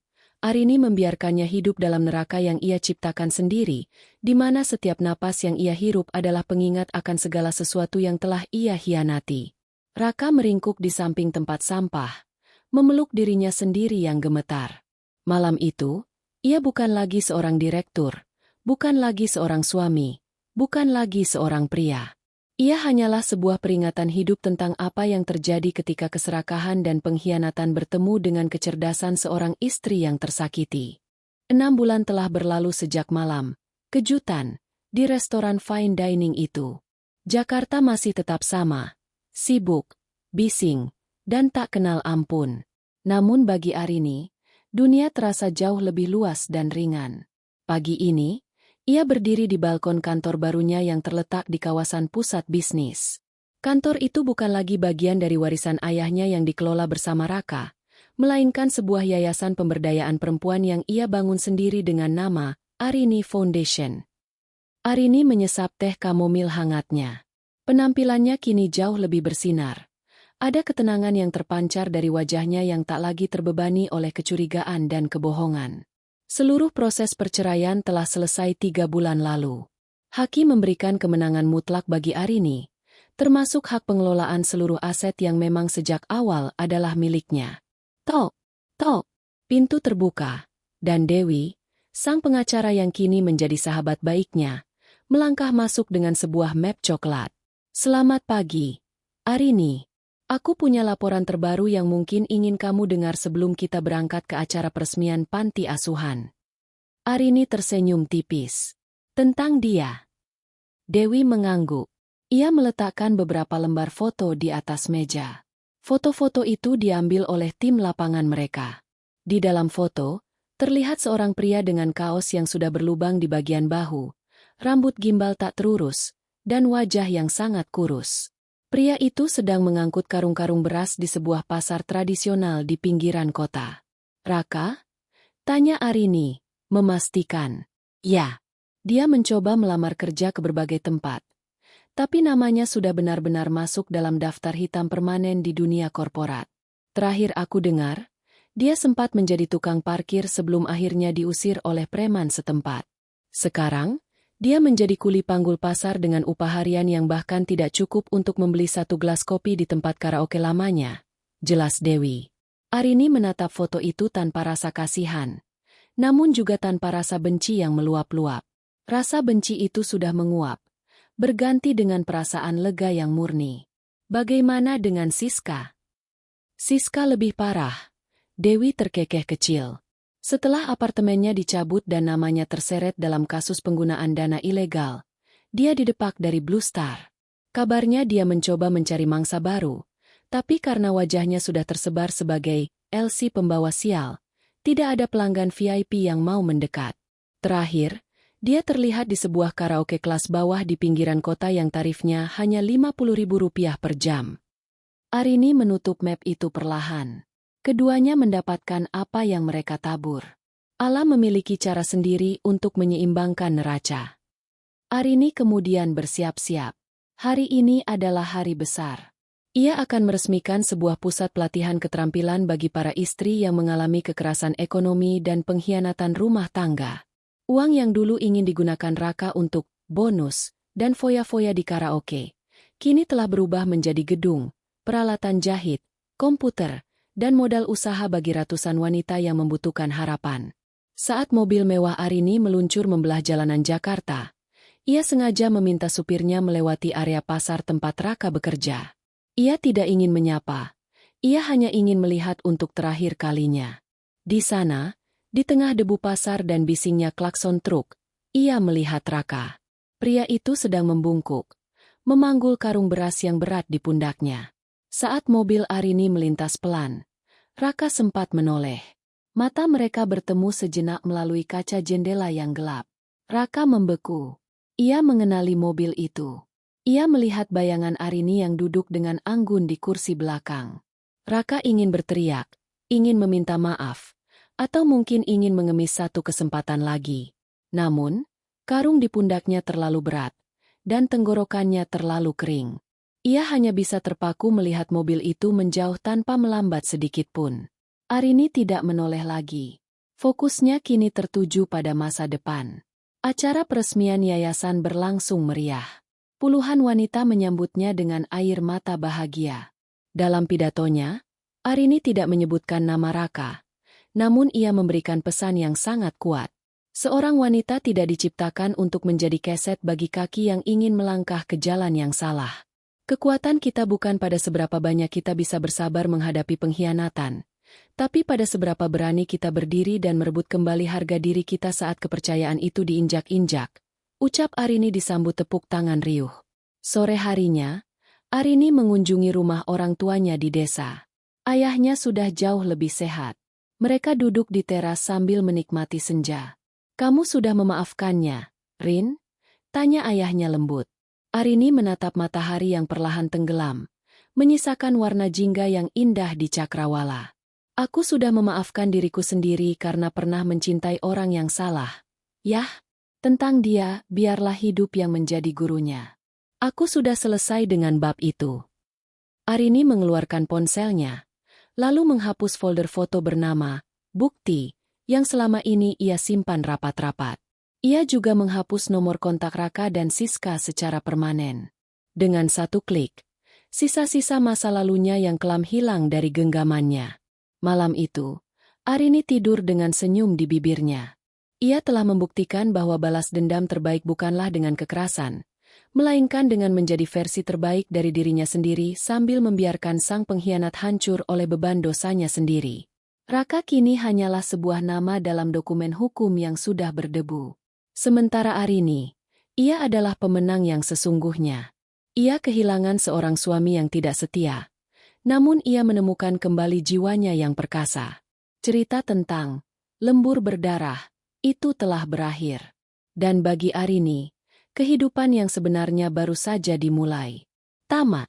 Arini membiarkannya hidup dalam neraka yang ia ciptakan sendiri, di mana setiap napas yang ia hirup adalah pengingat akan segala sesuatu yang telah ia hianati. Raka meringkuk di samping tempat sampah, memeluk dirinya sendiri yang gemetar. Malam itu, ia bukan lagi seorang direktur, bukan lagi seorang suami, bukan lagi seorang pria. Ia hanyalah sebuah peringatan hidup tentang apa yang terjadi ketika keserakahan dan pengkhianatan bertemu dengan kecerdasan seorang istri yang tersakiti. 6 bulan telah berlalu sejak malam kejutan di restoran fine dining itu. Jakarta masih tetap sama, sibuk, bising, dan tak kenal ampun. Namun bagi Arini, dunia terasa jauh lebih luas dan ringan. Pagi ini, ia berdiri di balkon kantor barunya yang terletak di kawasan pusat bisnis. Kantor itu bukan lagi bagian dari warisan ayahnya yang dikelola bersama Raka, melainkan sebuah yayasan pemberdayaan perempuan yang ia bangun sendiri dengan nama Arini Foundation. Arini menyesap teh kamomil hangatnya. Penampilannya kini jauh lebih bersinar. Ada ketenangan yang terpancar dari wajahnya yang tak lagi terbebani oleh kecurigaan dan kebohongan. Seluruh proses perceraian telah selesai 3 bulan lalu. Hakim memberikan kemenangan mutlak bagi Arini, termasuk hak pengelolaan seluruh aset yang memang sejak awal adalah miliknya. Tok, tok, pintu terbuka, dan Dewi, sang pengacara yang kini menjadi sahabat baiknya, melangkah masuk dengan sebuah map coklat. Selamat pagi, Arini. Aku punya laporan terbaru yang mungkin ingin kamu dengar sebelum kita berangkat ke acara peresmian panti asuhan. Arini tersenyum tipis. Tentang dia. Dewi mengangguk. Ia meletakkan beberapa lembar foto di atas meja. Foto-foto itu diambil oleh tim lapangan mereka. Di dalam foto, terlihat seorang pria dengan kaos yang sudah berlubang di bagian bahu, rambut gimbal tak terurus, dan wajah yang sangat kurus. Pria itu sedang mengangkut karung-karung beras di sebuah pasar tradisional di pinggiran kota. Raka? Tanya Arini, memastikan. Ya. Dia mencoba melamar kerja ke berbagai tempat. Tapi namanya sudah benar-benar masuk dalam daftar hitam permanen di dunia korporat. Terakhir aku dengar, dia sempat menjadi tukang parkir sebelum akhirnya diusir oleh preman setempat. Sekarang, dia menjadi kuli panggul pasar dengan upah harian yang bahkan tidak cukup untuk membeli 1 gelas kopi di tempat karaoke lamanya. Jelas Dewi. Arini menatap foto itu tanpa rasa kasihan. Namun juga tanpa rasa benci yang meluap-luap. Rasa benci itu sudah menguap. Berganti dengan perasaan lega yang murni. Bagaimana dengan Siska? Siska lebih parah. Dewi terkekeh kecil. Setelah apartemennya dicabut dan namanya terseret dalam kasus penggunaan dana ilegal, dia didepak dari Blue Star. Kabarnya dia mencoba mencari mangsa baru, tapi karena wajahnya sudah tersebar sebagai LC pembawa sial, tidak ada pelanggan VIP yang mau mendekat. Terakhir, dia terlihat di sebuah karaoke kelas bawah di pinggiran kota yang tarifnya hanya Rp50.000 per jam. Arini menutup map itu perlahan. Keduanya mendapatkan apa yang mereka tabur. Alam memiliki cara sendiri untuk menyeimbangkan neraca. Arini kemudian bersiap-siap. Hari ini adalah hari besar. Ia akan meresmikan sebuah pusat pelatihan keterampilan bagi para istri yang mengalami kekerasan ekonomi dan pengkhianatan rumah tangga. Uang yang dulu ingin digunakan Raka untuk bonus dan foya-foya di karaoke, kini telah berubah menjadi gedung, peralatan jahit, komputer, dan modal usaha bagi ratusan wanita yang membutuhkan harapan. Saat mobil mewah Arini meluncur membelah jalanan Jakarta, ia sengaja meminta supirnya melewati area pasar tempat Raka bekerja. Ia tidak ingin menyapa. Ia hanya ingin melihat untuk terakhir kalinya. Di sana, di tengah debu pasar dan bisingnya klakson truk, ia melihat Raka. Pria itu sedang membungkuk, memanggul karung beras yang berat di pundaknya. Saat mobil Arini melintas pelan, Raka sempat menoleh. Mata mereka bertemu sejenak melalui kaca jendela yang gelap. Raka membeku. Ia mengenali mobil itu. Ia melihat bayangan Arini yang duduk dengan anggun di kursi belakang. Raka ingin berteriak, ingin meminta maaf, atau mungkin ingin mengemis satu kesempatan lagi. Namun, karung di pundaknya terlalu berat, dan tenggorokannya terlalu kering. Ia hanya bisa terpaku melihat mobil itu menjauh tanpa melambat sedikit pun. Arini tidak menoleh lagi. Fokusnya kini tertuju pada masa depan. Acara peresmian yayasan berlangsung meriah. Puluhan wanita menyambutnya dengan air mata bahagia. Dalam pidatonya, Arini tidak menyebutkan nama Raka, namun ia memberikan pesan yang sangat kuat. Seorang wanita tidak diciptakan untuk menjadi keset bagi kaki yang ingin melangkah ke jalan yang salah. Kekuatan kita bukan pada seberapa banyak kita bisa bersabar menghadapi pengkhianatan, tapi pada seberapa berani kita berdiri dan merebut kembali harga diri kita saat kepercayaan itu diinjak-injak. Ucap Arini disambut tepuk tangan riuh. Sore harinya, Arini mengunjungi rumah orang tuanya di desa. Ayahnya sudah jauh lebih sehat. Mereka duduk di teras sambil menikmati senja. "Kamu sudah memaafkannya, Rin?" tanya ayahnya lembut. Arini menatap matahari yang perlahan tenggelam, menyisakan warna jingga yang indah di cakrawala. "Aku sudah memaafkan diriku sendiri karena pernah mencintai orang yang salah. Yah, tentang dia, biarlah hidup yang menjadi gurunya. Aku sudah selesai dengan bab itu." Arini mengeluarkan ponselnya, lalu menghapus folder foto bernama Bukti, yang selama ini ia simpan rapat-rapat. Ia juga menghapus nomor kontak Raka dan Siska secara permanen. Dengan satu klik, sisa-sisa masa lalunya yang kelam hilang dari genggamannya. Malam itu, Arini tidur dengan senyum di bibirnya. Ia telah membuktikan bahwa balas dendam terbaik bukanlah dengan kekerasan, melainkan dengan menjadi versi terbaik dari dirinya sendiri sambil membiarkan sang pengkhianat hancur oleh beban dosanya sendiri. Raka kini hanyalah sebuah nama dalam dokumen hukum yang sudah berdebu. Sementara Arini, ia adalah pemenang yang sesungguhnya. Ia kehilangan seorang suami yang tidak setia, namun ia menemukan kembali jiwanya yang perkasa. Cerita tentang lembur berdarah itu telah berakhir. Dan bagi Arini, kehidupan yang sebenarnya baru saja dimulai. Tamat.